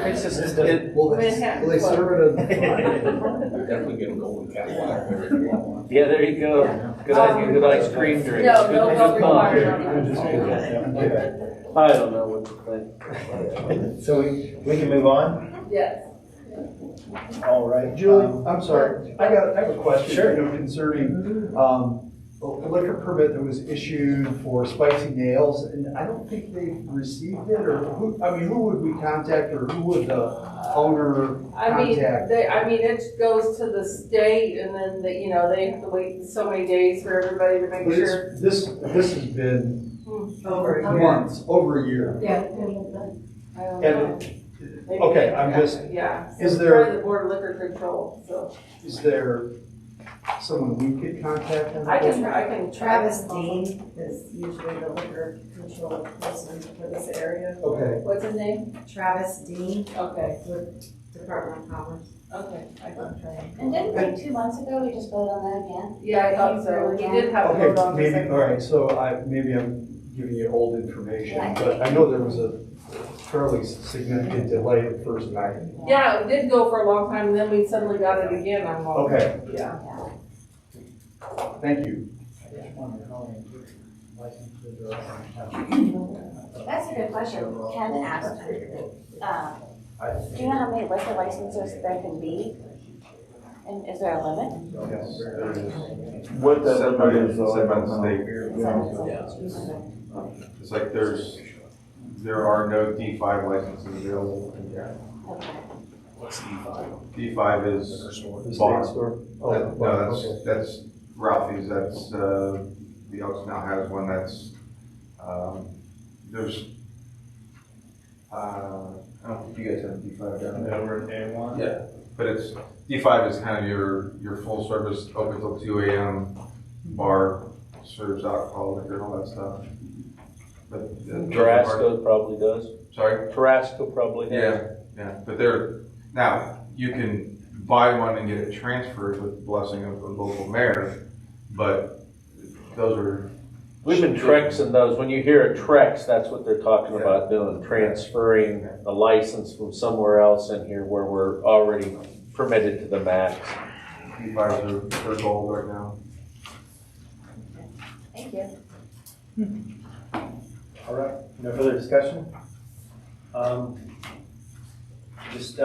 It's just, Will they serve it Definitely get a golden cat. yeah, there you go. Good ice cream drink. No, Good- no good milk coffee. required. I don't know what to think. So we can move on? Yes. All right. Julie, I'm sorry, I have a question. Sure. Concerning, a liquor permit that was issued for Spicy Nails, and I don't think they've received it, or who would we contact, or who would the owner contact? It goes to the state, and then they have to wait so many days for everybody to make But sure. this has been Over a year. months, over a year. Yeah. I don't know. Maybe okay, they- I'm just- Yeah. is So there- probably the Board of Liquor Control, so. Is there someone we could contact? I can. Travis Dean is usually the liquor control person for this area. Okay. What's his name? Travis Dean Okay, with Department of Commerce. okay, I can try. And didn't like 2 months ago, we just voted on that again? Yeah, I thought so. We did have a vote Okay, on this. maybe, all right, so maybe I'm giving you old information, but I know there was a fairly significant delay at first night. Yeah, it did go for a long time, and then we suddenly got it again on Walmart. Okay. Yeah. Thank you. That's a good question. Ken asked, do you know how many liquor licenses there can be? And is there a limit? What the Set by- limit is, though, I set by don't the know. state. It's like there are no D5 licenses available in Gallon. Okay. What's D5? D5 is bar. No, that's Ralphie's, that's, the Elks now has one that's, there's, I don't think you guys have D5 down there. We're at A1. Yeah, but it's, D5 is kind of your full service, open till 2 a.m. bar, serves alcohol, liquor, and all that stuff. But Tarasco probably does. Sorry? Tarasco probably does. Yeah, but now, you can buy one and get it transferred with the blessing of the local mayor, but those are. We've been Trexing those. When you hear a Trex, that's what they're talking about doing, transferring a license from somewhere else in here where we're already permitted to the max. D5s are gold right now. Thank you. All right, no further discussion? Just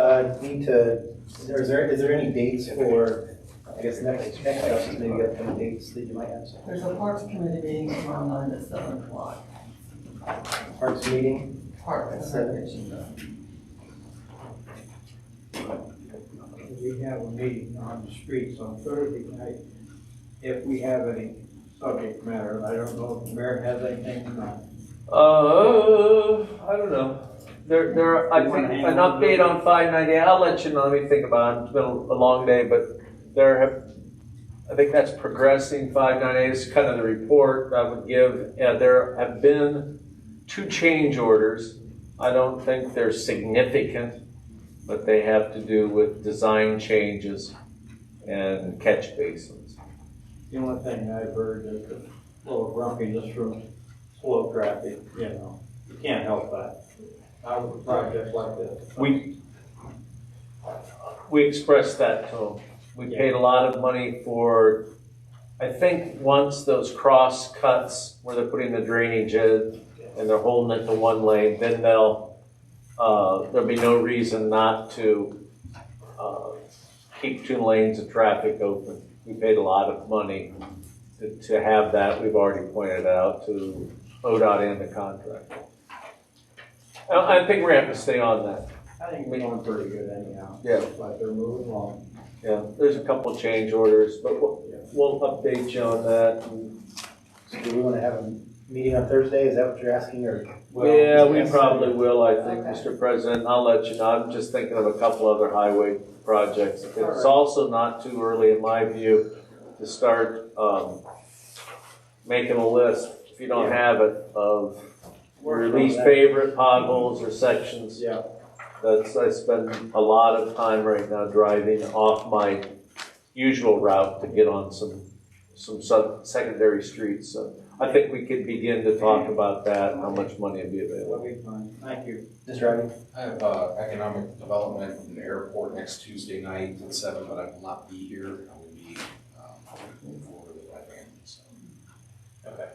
need to, is there any dates for, I guess, next up, is maybe upcoming dates that you might have? There's a Parks Committee meeting tomorrow night at 7 o'clock. Parks meeting? Park and Recreation. We have a meeting on the streets on Thursday night. If we have any subject matter, I don't know if the mayor has anything tonight. I don't know. I think an update on 598, I'll let you know, let me think about it. It's been a long day, but I think that's progressing. 598 is kind of the report I would give. There have been 2 change orders. I don't think they're significant, but they have to do with design changes and catch basins. The only thing I've heard is a little grumpiness from slow traffic, you know. You can't help that. Out of a project like this. We expressed that to them. We paid a lot of money for, I think once those cross cuts where they're putting the drainage in and they're holding it to one lane, then there'll be no reason not to keep 2 lanes of traffic open. We paid a lot of money to have that. We've already pointed out to ODOT and the contractor. I think we're going to have to stay on that. I think we're going pretty good anyhow. Yeah. Looks like they're moving along. Yeah, there's a couple of change orders, but we'll update you on that. So do we want to have a meeting on Thursday? Is that what you're asking, or? Yeah, we probably will, I think, Mr. President. I'll let you know. I'm just thinking of a couple other highway projects. It's also not too early, in my view, to start making a list, if you don't have it, of your least favorite potholes or sections. Yeah. I spend a lot of time right now driving off my usual route to get on some secondary streets. So I think we could begin to talk about that, how much money will be available. That'll be fine. Thank you. Mr. Ivey? I have economic development and airport next Tuesday night at 7, but I will not be here. I will be moving forward with my family. So. Okay.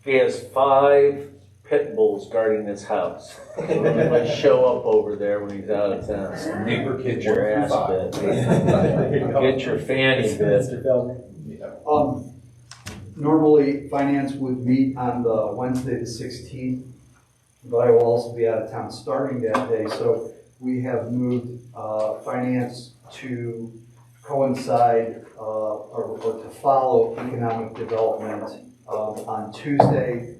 He has 5 pit bulls guarding his house. They show up over there when he's out of town. So neighbor kid, your ass bit. Get your fanny bit. Mr. Feldman? Normally, finance would meet on the Wednesday the 16th, but I will also be out of town starting that day. So we have moved finance to coincide or to follow economic development on Tuesday,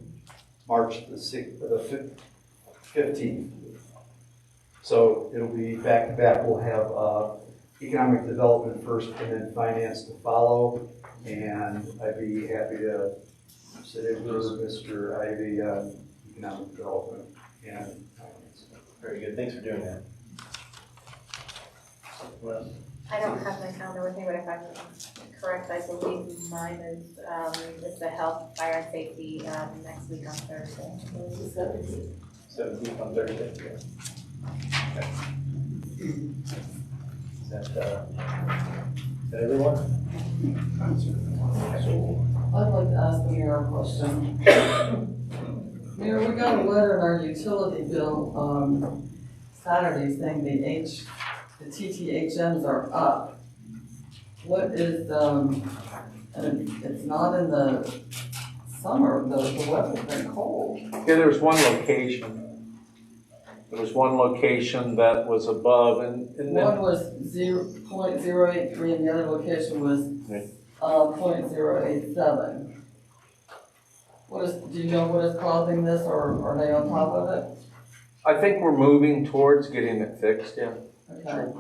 March the 15th. So it'll be back to back. We'll have economic development first and then finance to follow. And I'd be happy to sit in with Mr. Ivey on economic development and finance. Very good. Thanks for doing that. Well, I don't have my calendar with me, but if I'm correct, I believe mine is the health, fire, and safety next week on Thursday. 17th on Thursday. Okay. Is that everyone? I'd like to ask the mayor a question. Mayor, we got a letter in our utility bill Saturday saying the the TTHMs are up. What is, and it's not in the summer, the weather's been cold. Yeah, there was one location. There was one location that was above and then. One was 0.083 and the other location was, 0.087. Do you know what is causing this, or are they on top of it? I think we're moving towards getting it fixed, yeah. Okay.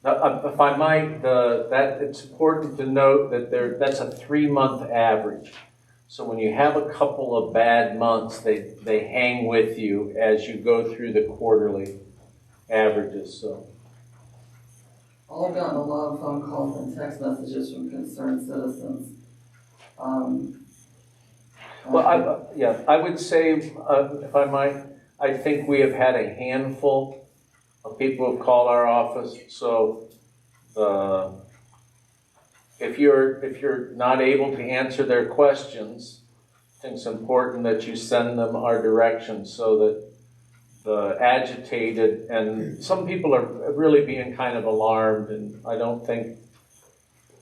If I might, it's important to note that that's a 3-month average. So when you have a couple of bad months, they hang with you as you go through the quarterly averages, so. I've gotten a lot of phone calls and text messages from concerned citizens. Well, I would say, if I might, I think we have had a handful of people who have called our office. So if you're not able to answer their questions, I think it's important that you send them our direction so that the agitated, and some people are really being kind of alarmed, and I don't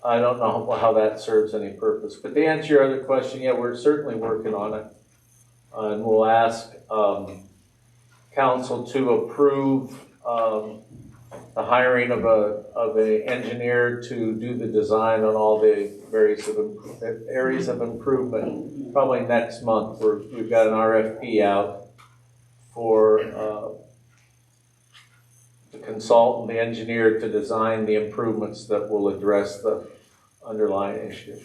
know how that serves any purpose. But to answer your other question, yeah, we're certainly working on it. And we'll ask council to approve the hiring of a engineer to do the design on all the areas of improvement. Probably next month, we've got an RFP out for the consultant, the engineer, to design the improvements that will address the underlying issue.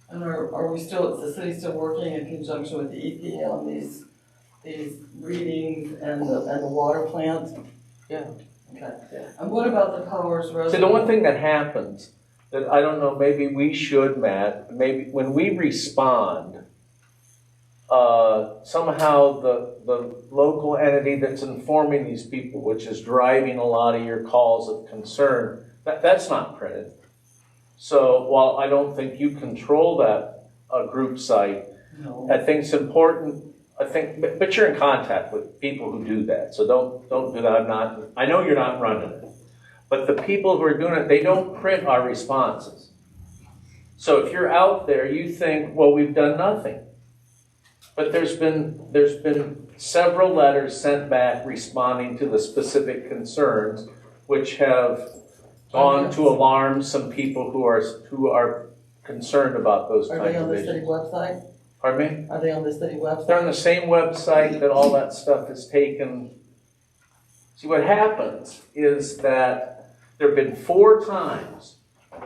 And are we still, is the city still working in conjunction with the EPA on these readings and the water plant? Yeah. Okay. Yeah. And what about the Powers Reservoir? So the one thing that happens that I don't know, maybe we should, Matt, maybe when we respond, somehow the local entity that's informing these people, which is driving a lot of your calls of concern, that's not printed. So while I don't think you control that group site, No. I think it's important. But you're in contact with people who do that, so don't do that. I know you're not running it, but the people who are doing it, they don't print our responses. So if you're out there, you think, well, we've done nothing. But there's been several letters sent back responding to the specific concerns, which have gone to alarm some people who are concerned about those Are kinds they on of the issues. city website? Pardon me? Are they on the city website? They're on the same website that all that stuff is taken. See, what happens is that there have been 4 times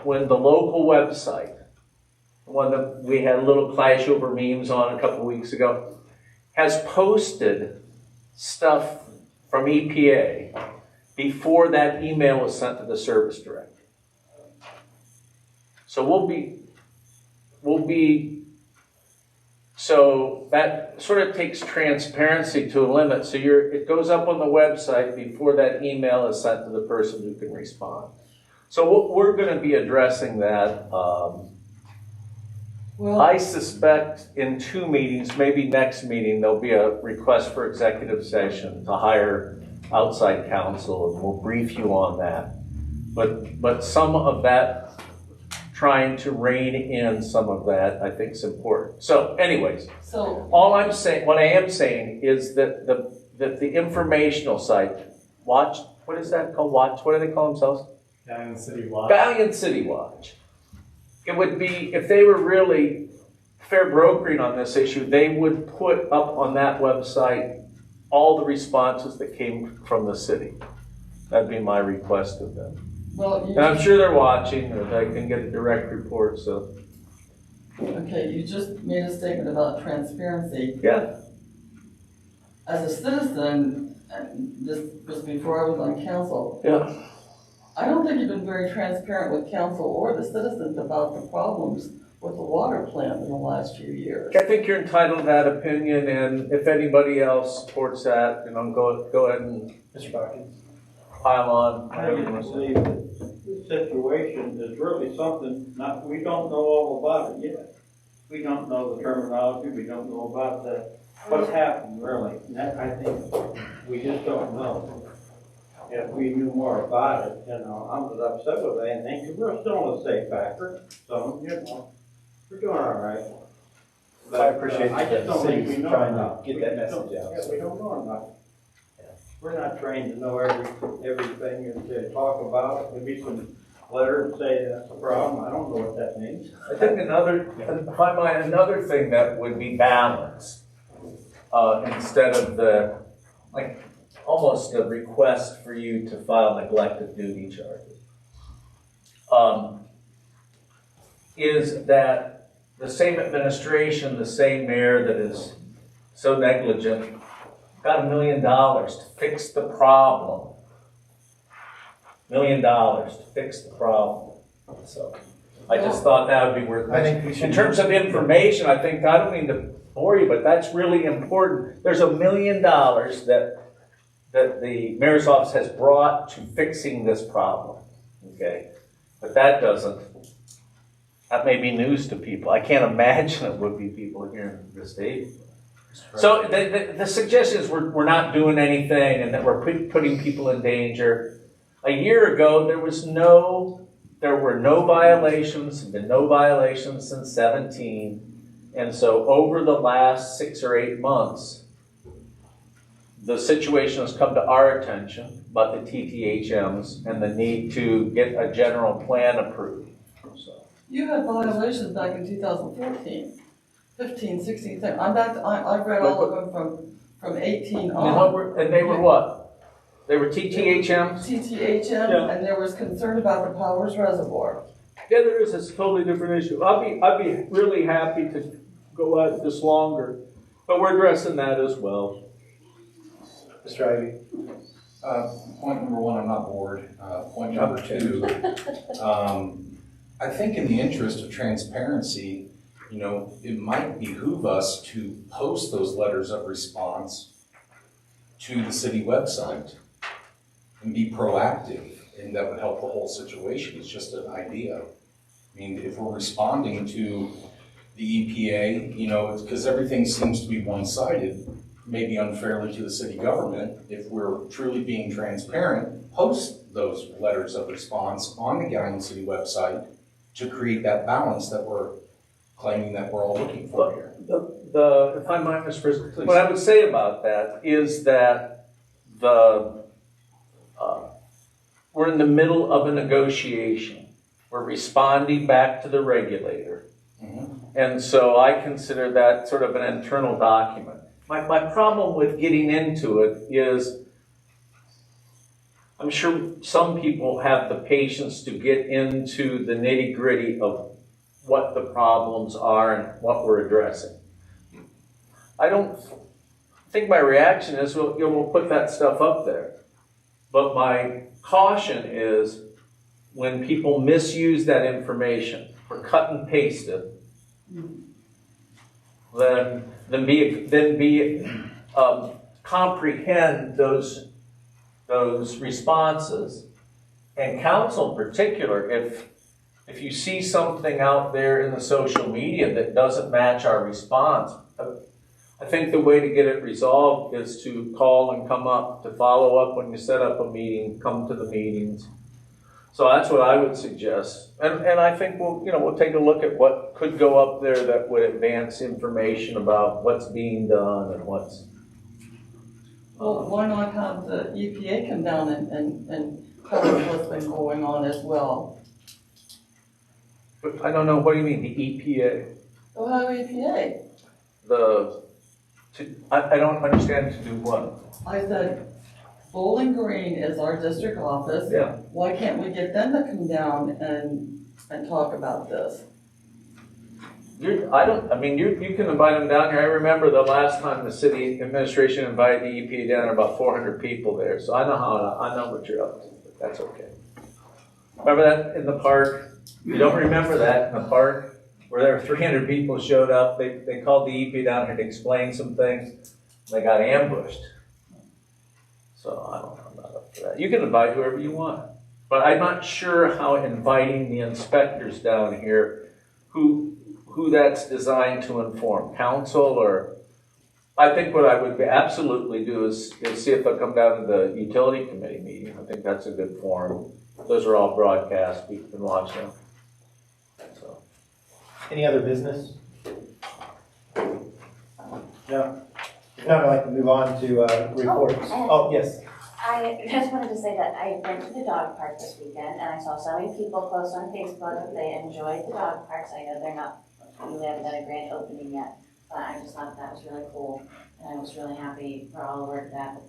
when the local website, the one that we had a little clash over memes on a couple weeks ago, has posted stuff from EPA before that email was sent to the service director. So so that sort of takes transparency to a limit. So it goes up on the website before that email is sent to the person who can respond. So we're going to be addressing that. I suspect in 2 meetings, maybe next meeting, there'll be a request for executive session to hire outside counsel, and we'll brief you on that. But some of that, trying to rein in some of that, I think is important. So anyways, what I am saying is that the informational site, what is that called? What do they call themselves? Galleon City Watch. Galleon City Watch. It would be, if they were really fair brokering on this issue, they would put up on that website all the responses that came from the city. That'd be my request of them. And I'm sure they're watching, or they can get a direct report, so. Okay, you just made a statement about transparency. Yeah. As a citizen, and this was before I was on council. Yeah. I don't think you've been very transparent with council or the citizens about the problems with the water plant in the last few years. I think you're entitled to that opinion, and if anybody else supports that, go ahead and Mr. Dawkins. Pile on. I believe that this situation is really something, we don't know all about it yet. We don't know the terminology, we don't know about what's happened really. And that, I think, we just don't know. if we knew more about it, you know, I was upset with anything, because we're still in a safe factor, so, you know, we're doing all right. But, I appreciate I just don't think we cities know trying to enough. get that We don't- message out. Yeah, we don't know enough. We're not trained to know everything and to talk about it, maybe some letter and say that's a problem, I don't know what that means. I think if I might, another thing that would be balanced, instead of the, like, almost a request for you to file neglect of duty charges, is that the same administration, the same mayor that is so negligent, got $1 million to fix the problem. $1 million to fix the problem. So I just thought that would be worth I think we mentioning. should- In terms of information, I think, I don't mean to bore you, but that's really important. There's $1 million that the mayor's office has brought to fixing this problem, okay? But that may be news to people. I can't imagine it would be people here in the state. So the suggestion is we're not doing anything and that we're putting people in danger. A year ago, there were no violations, been no violations since 17. And so over the last 6 or 8 months, the situation has come to our attention about the TTHMs and the need to get a general plan approved. So. You had violations back in 2014, 15, 16, 17. I've read all of them from 18 on. And they were what? They were TTHMs? TTHM, Yeah. and there was concern about the Powers Reservoir. Yeah, there is. It's a totally different issue. I'd be really happy to go at this longer, but we're addressing that as well. Mr. Ivy? Point number one, I'm not bored. Point number two, I think in the interest of transparency, you know, it might behoove us to post those letters of response to the city website and be proactive, and that would help the whole situation. It's just an idea. I mean, if we're responding to the EPA, you know, it's because everything seems to be one-sided, maybe unfairly to the city government. If we're truly being transparent, post those letters of response on the Gallion City website to create that balance that we're claiming that we're all looking for here. If I might, Mr. President, what I would say about that is that we're in the middle of a negotiation. We're responding back to the regulator. And so I consider that sort of an internal document. My problem with getting into it is I'm sure some people have the patience to get into the nitty-gritty of what the problems are and what we're addressing. I don't think my reaction is, well, we'll put that stuff up there. But my caution is when people misuse that information or cut and paste it, then comprehend those responses. And council in particular, if you see something out there in the social media that doesn't match our response, I think the way to get it resolved is to call and come up, to follow up when you set up a meeting, come to the meetings. So that's what I would suggest. And I think we'll take a look at what could go up there that would advance information about what's being done and what's. Well, why not have the EPA come down and tell us what's been going on as well? But I don't know, what do you mean, the EPA? Ohio EPA. I don't understand to do what? I said, Bowling Green is our district office. Yeah. Why can't we get them to come down and talk about this? You can invite them down here. I remember the last time the city administration invited the EPA down, there were about 400 people there. So I know what you're up to, but that's okay. Remember that in the park? You don't remember that in the park? Where there were 300 people showed up, they called the EPA down here to explain some things. They got ambushed. So I'm not up for that. You can invite whoever you want. But I'm not sure how inviting the inspectors down here, who that's designed to inform, council or I think what I would absolutely do is see if they'll come down to the utility committee meeting. I think that's a good forum. Those are all broadcast, people can watch them. So. Any other business? No? If not, I'd like to move on to reports. Oh, yes. I just wanted to say that I went to the dog park this weekend, and I saw so many people post on Facebook that they enjoyed the dog parks. I know we haven't done a grand opening yet, but I just thought that was really cool. And I was really happy for all the work that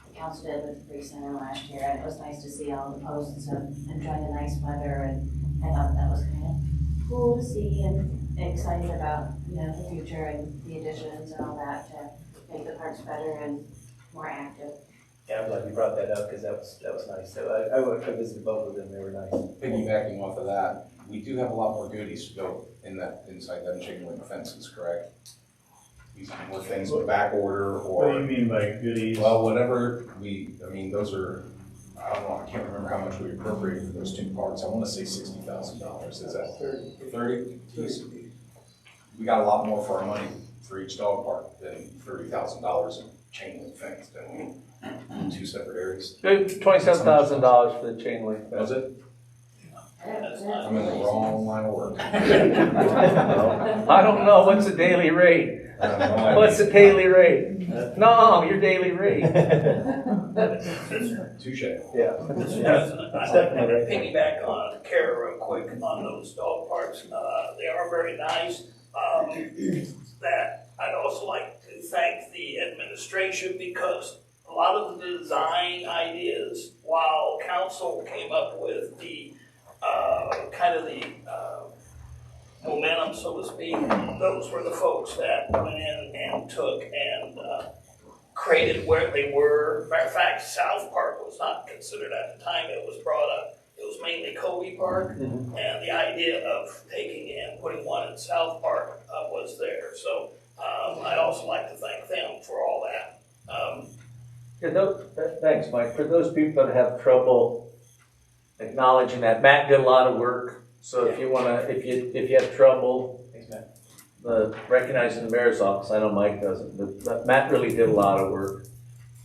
the council did with the Free Center last year, and it was nice to see all the posts of enjoying the nice weather, and I thought that was kind of cool to see and excited about, the future and the additions and all that to make the parks better and more active. Yeah, I'm glad you brought that up because that was nice. So I visited both of them. They were nice. Piggybacking off of that, we do have a lot more goodies to go inside them chicken wing fences, correct? These are more things with back order or. What do you mean by goodies? Well, whatever those are, I don't know, I can't remember how much we appropriated for those two parks. I want to say $60,000. Is that 30? We got a lot more for our money for each dog park than $30,000 in chain link fence, don't we? In two separate areas. $27,000 for the chain link fence. Was it? I'm in the wrong line of work. I don't know, what's the daily rate? What's the daily rate? No, your daily rate. Touche. Yeah. I'm going to piggyback on Kara real quick on those dog parks. They are very nice. That I'd also like to thank the administration because a lot of the design ideas, while council came up with the momentum, so to speak, those were the folks that went in and took and created where they were. Matter of fact, South Park was not considered at the time it was brought up. It was mainly Kobe Park, and the idea of taking and putting one in South Park was there. So I'd also like to thank them for all that. Thanks, Mike. For those people that have trouble acknowledging that, Matt did a lot of work. So if you have trouble recognizing the mayor's office, I know Mike doesn't, but Matt really did a lot of work.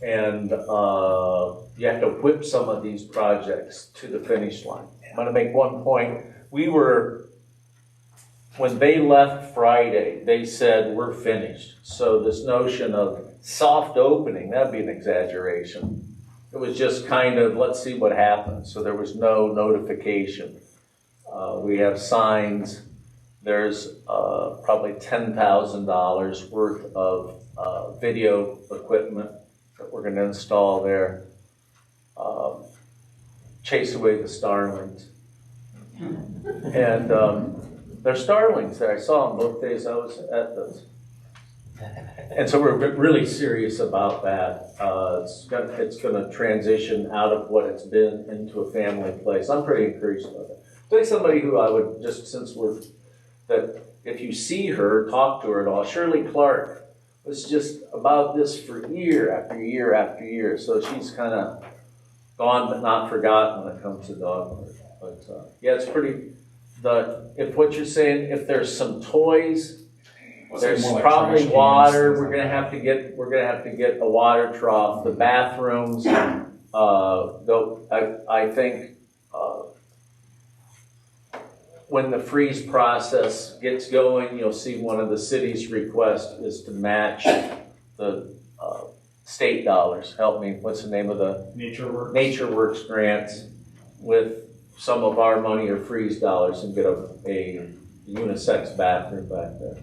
And you have to whip some of these projects to the finish line. I'm going to make one point. When they left Friday, they said, we're finished. So this notion of soft opening, that'd be an exaggeration. It was just kind of, let's see what happens. So there was no notification. We have signs. There's probably $10,000 worth of video equipment that we're going to install there. Chase away the starlings. And there's starlings there. I saw them both days I was at those. And so we're really serious about that. It's going to transition out of what it's been into a family place. I'm pretty encouraged about it. There's somebody who I would just, that if you see her, talk to her at all, Shirley Clark was just about this for year after year after year. So she's kind of gone but not forgotten when it comes to dog park. But yeah, it's pretty, if what you're saying, if there's some toys, there's probably water. We're gonna have to get a water trough. The bathrooms, though, I think when the freeze process gets going, you'll see one of the city's requests is to match the state dollars. Help me, what's the name of the? Nature Works grants with some of our money or freeze dollars and get a unisex bathroom back there,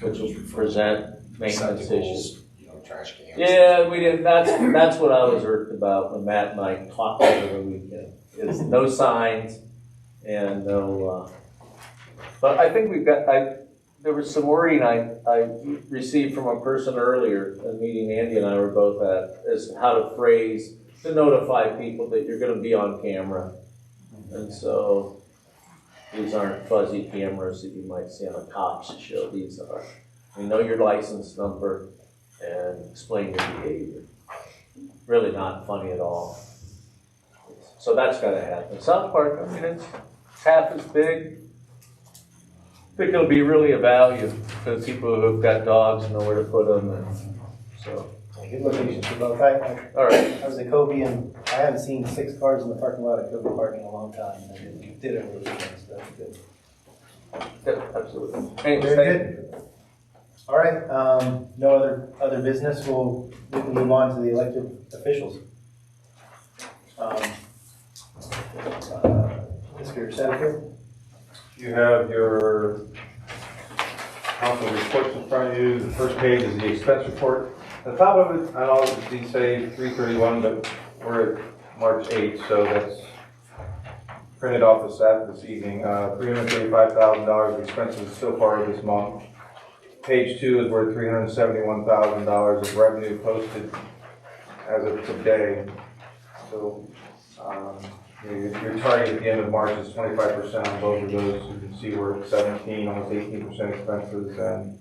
which will present maintenance issues. Trash cans. Yeah, we did. That's what I was irked about when Matt and I talked over the weekend. Is no signs and no. But I think there was some wording I received from a person earlier, a meeting Andy and I were both at, is how to phrase to notify people that you're going to be on camera. And so these aren't fuzzy cameras that you might see on a cop's show. These are, you know your license number and explain your behavior. Really not funny at all. So that's got to happen. South Park, I mean, it's half as big. I think it'll be really a value to people who've got dogs and know where to put them. And So, good locations for both. All right. I was at Kobe and I haven't seen 6 cars in the parking lot at Kobe Park in a long time. I did it really good, so that's good. Yep, absolutely. Hey, Very good. All right, no other business. We can move on to the elected officials. Mr. Satterfield? You have your council reports in front of you. The first page is the expense report. At the top of it, I know it say 3/31, but we're at March 8th, so that's printed off this evening. $335,000 of expenses so far this month. Page 2 is where $371,000 of revenue posted as of today. So your target at the end of March is 25% on both of those. You can see we're at 17, almost 18% expenses and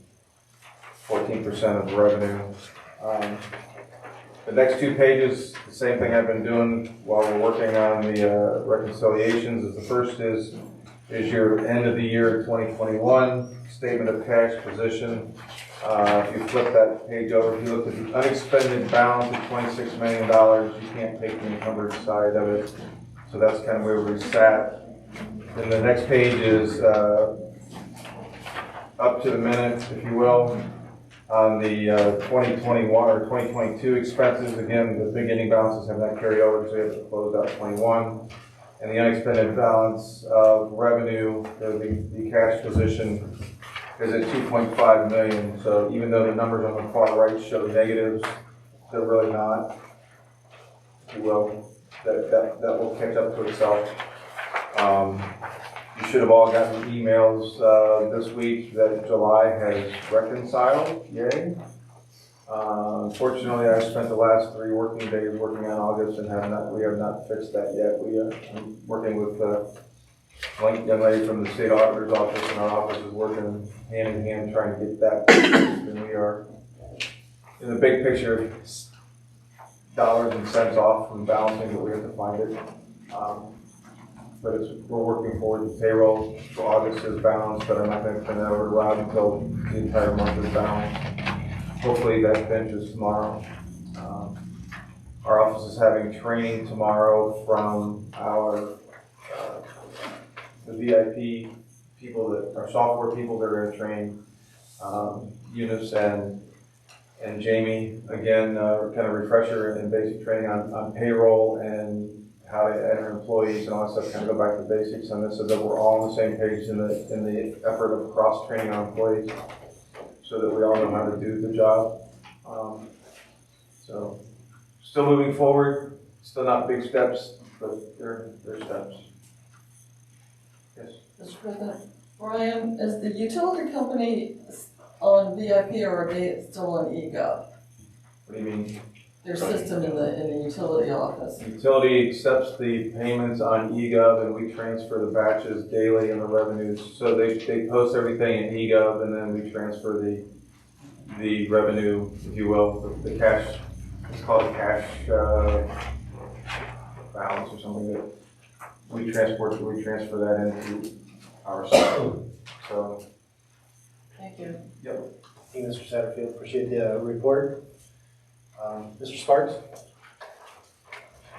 14% of revenue. The next 2 pages, the same thing I've been doing while we're working on the reconciliations. The first is your end of the year 2021 statement of cash position. If you flip that page over, if you look at the unexpended balance of $26 million, you can't take the encumbered side of it. So that's kind of where we sat. Then the next page is up to the minute, if you will, on the 2021 or 2022 expenses. Again, the beginning balances have not carried over, so we have to close out 21. And the unexpended balance of revenue, the cash position, is at 2.5 million. So even though the numbers on the far right show negatives, they're really not, if you will. That will catch up to itself. You should have all gotten emails this week that July has reconciled. Yay! Unfortunately, I spent the last 3 working days working on August and we have not fixed that yet. I'm working with a young lady from the state auditor's office, and our office is working hand in hand trying to get that fixed. And we are, in the big picture, dollars and cents off from balancing, but we have to find it. But we're working forward to payroll for August is balanced, but I'm not going to turn that over to Rob until the entire month is balanced. Hopefully that finishes tomorrow. Our office is having training tomorrow from the VIP people that are software people that are going to train Eunice and Jamie, again, kind of refresher and basic training on payroll and how to enter employees and all that stuff, kind of go back to the basics on this so that we're all on the same page in the effort of cross-training our employees so that we all know how to do the job. So still moving forward, still not big steps, but they're steps. Yes? Mr. President, Brian, is the utility company on VIP or are they still on eGov? What do you mean? Their system in the utility office. Utility accepts the payments on eGov and we transfer the batches daily and the revenues. So they post everything in eGov and then we transfer the revenue, if you will, the cash, it's called a cash balance or something that we transfer that into our system. So. Thank you. Yep. Thank you, Mr. Satterfield. Appreciate the report. Mr. Sparks?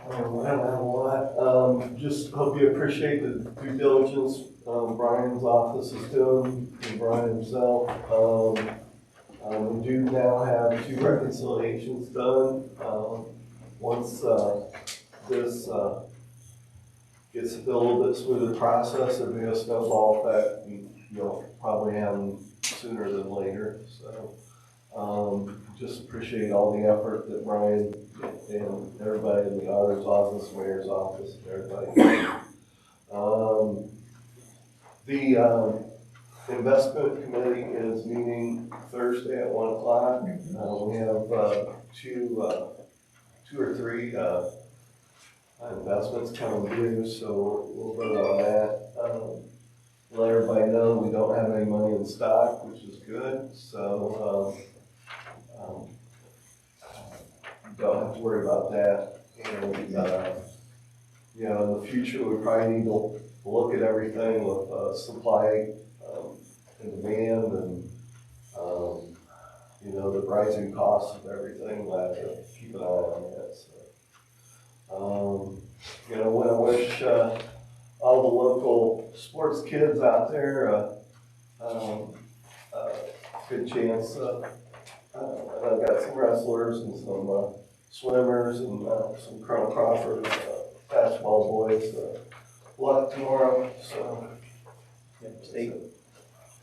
I don't have a lot. Just hope you appreciate the due diligence Brian's office is doing, and Brian himself. We do now have 2 reconciliations done. Once this gets a little bit smoother process, it'll be a snowball effect. You'll probably have them sooner than later. So just appreciate all the effort that Brian and everybody in the auditor's office, mayor's office, and everybody. The investment committee is meeting Thursday at 1 o'clock. We have 2 or 3 investments coming due, so we'll vote on that. Let everybody know we don't have any money in stock, which is good. So don't have to worry about that. And in the future, we probably need to look at everything with supply and demand, and you know, the rising costs of everything, I have to keep an eye on that, so. You know, I wish, all the local sports kids out there, good chance, I've got some wrestlers and some, swimmers and, some Colonel Crawford, basketball boys, luck tomorrow, so. State.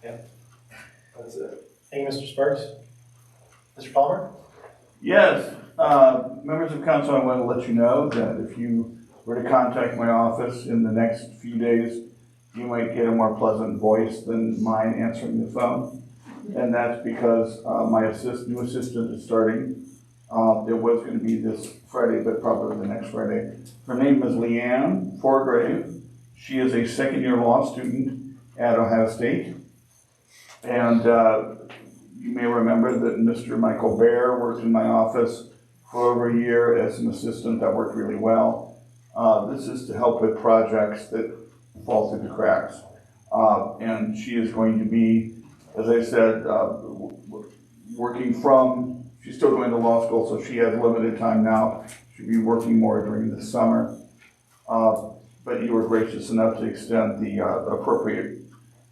That's it. Thank you, Mr. Sparks. Mr. Palmer? Yes, members of council, I want to let you know that if you were to contact my office in the next few days, you might get a more pleasant voice than mine answering the phone. And that's because my new assistant is starting. It was going to be this Friday, but probably the next Friday. Her name is Leanne Forgrave. She is a second-year law student at Ohio State. And you may remember that Mr. Michael Bear worked in my office for over a year as an assistant. That worked really well. This is to help with projects that fall through the cracks. And she is going to be, as I said, working from, she's still going to law school, so she has limited time now. She'll be working more during the summer. But you were gracious enough to extend the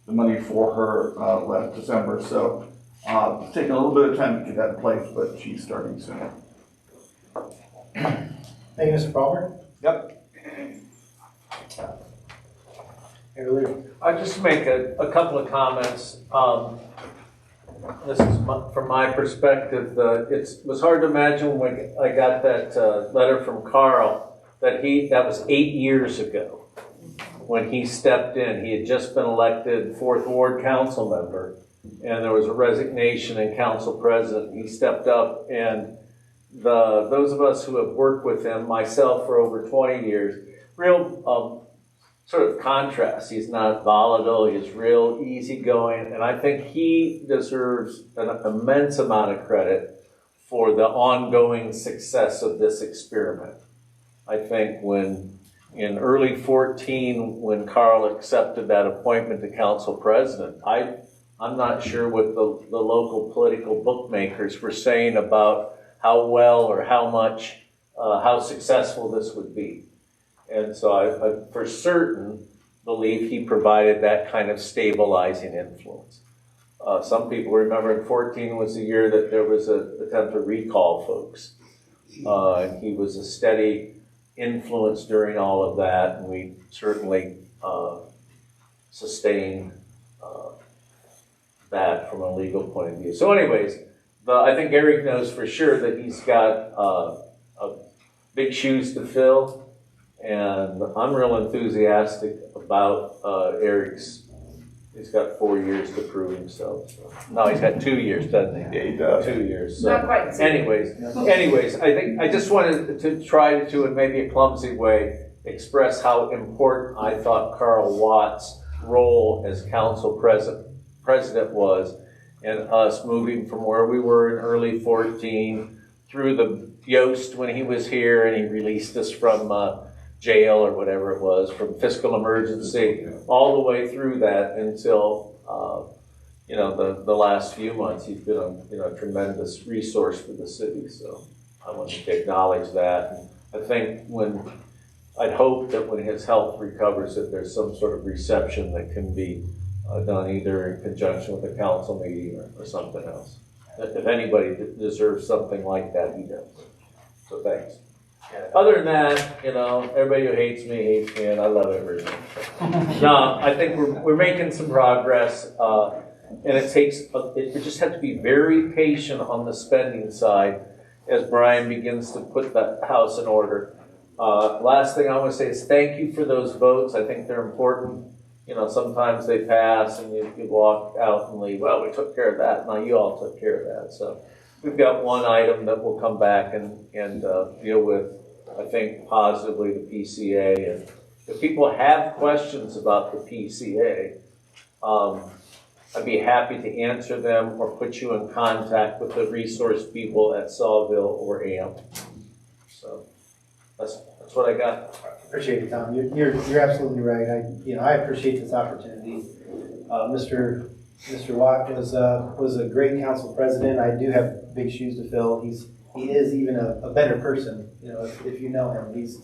the money for her last December. So it's taken a little bit of time to get that in place, but she's starting soon. Thank you, Mr. Palmer. Yep. I just make a couple of comments. This is from my perspective. It was hard to imagine when I got that letter from Carl that was 8 years ago when he stepped in. He had just been elected 4th Ward council member, and there was a resignation in council president. He stepped up, and those of us who have worked with him, myself for over 20 years, real sort of contrast. He's not volatile, he's real easygoing, and I think he deserves an immense amount of credit for the ongoing success of this experiment. I think in early 14, when Carl accepted that appointment to council president, I'm not sure what the local political bookmakers were saying about how well or how much, how successful this would be. And so I for certain believe he provided that kind of stabilizing influence. Some people remember in 14 was the year that there was an attempt to recall folks. And he was a steady influence during all of that, and we certainly sustained that from a legal point of view. So anyways, I think Eric knows for sure that he's got big shoes to fill. And I'm real enthusiastic about Eric's. He's got 4 years to prove himself. So. No, he's got 2 years, doesn't he? Yeah, he does. 2 years. So. Not quite. Anyways, I think I just wanted to try to, in maybe a clumsy way, express how important I thought Carl Watt's role as council president was in us moving from where we were in early 14 through the Yost when he was here and he released us from jail or whatever it was, from fiscal emergency, all the way through that until, the last few months. He's been a tremendous resource for the city. So I wanted to acknowledge that. And I think I'd hope that when his health recovers, that there's some sort of reception that can be done either in conjunction with a council meeting or something else. If anybody deserves something like that, he does. So thanks. Other than that, everybody who hates me, and I love everyone. No, I think we're making some progress, and it just has to be very patient on the spending side as Brian begins to put the house in order. Last thing I want to say is thank you for those votes. I think they're important. Sometimes they pass and you walk out and leave, well, we took care of that. No, you all took care of that. So we've got one item that we'll come back and deal with, I think, positively, the PCA. And if people have questions about the PCA, I'd be happy to answer them or put you in contact with the resource people at Sawville or AMP. So that's what I got. Appreciate it, Tom. You're absolutely right. I appreciate this opportunity. Mr. Mr. Watt was a great council president. I do have big shoes to fill. He is even a better person, you know, if you know him. He's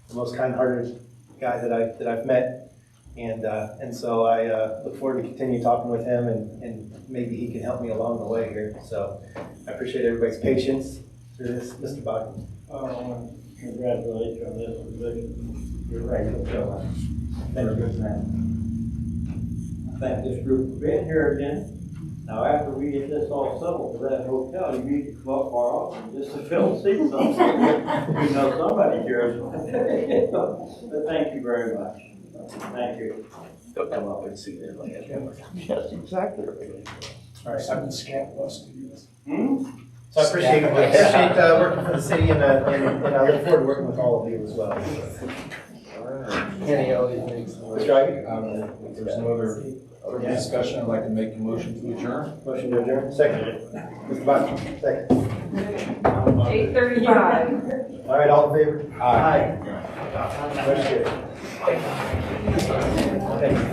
the most kind-hearted guy that I've met. And so I look forward to continue talking with him, and maybe he can help me along the way here. So I appreciate everybody's patience through this. Mr. Bogdan. I want to congratulate you on this position. You're right, you'll fill that. Thank you, man. I thank this group for being here again. Now, after we get this all settled for that hotel, you need to come up more often just to fill seats on. You know somebody cares. But thank you very much. Thank you. They'll come up and see them. Yes, exactly. All right. I've been scam busted. So I appreciate working for the city, and I look forward to working with all of you as well. Kenny always makes. Mr. Ivey? If there's no other discussion, I'd like to make a motion to adjourn. Motion to adjourn, second. Mr. Bogdan, second. 8:35. All right, all in favor? Aye. Motion carried. Thank you.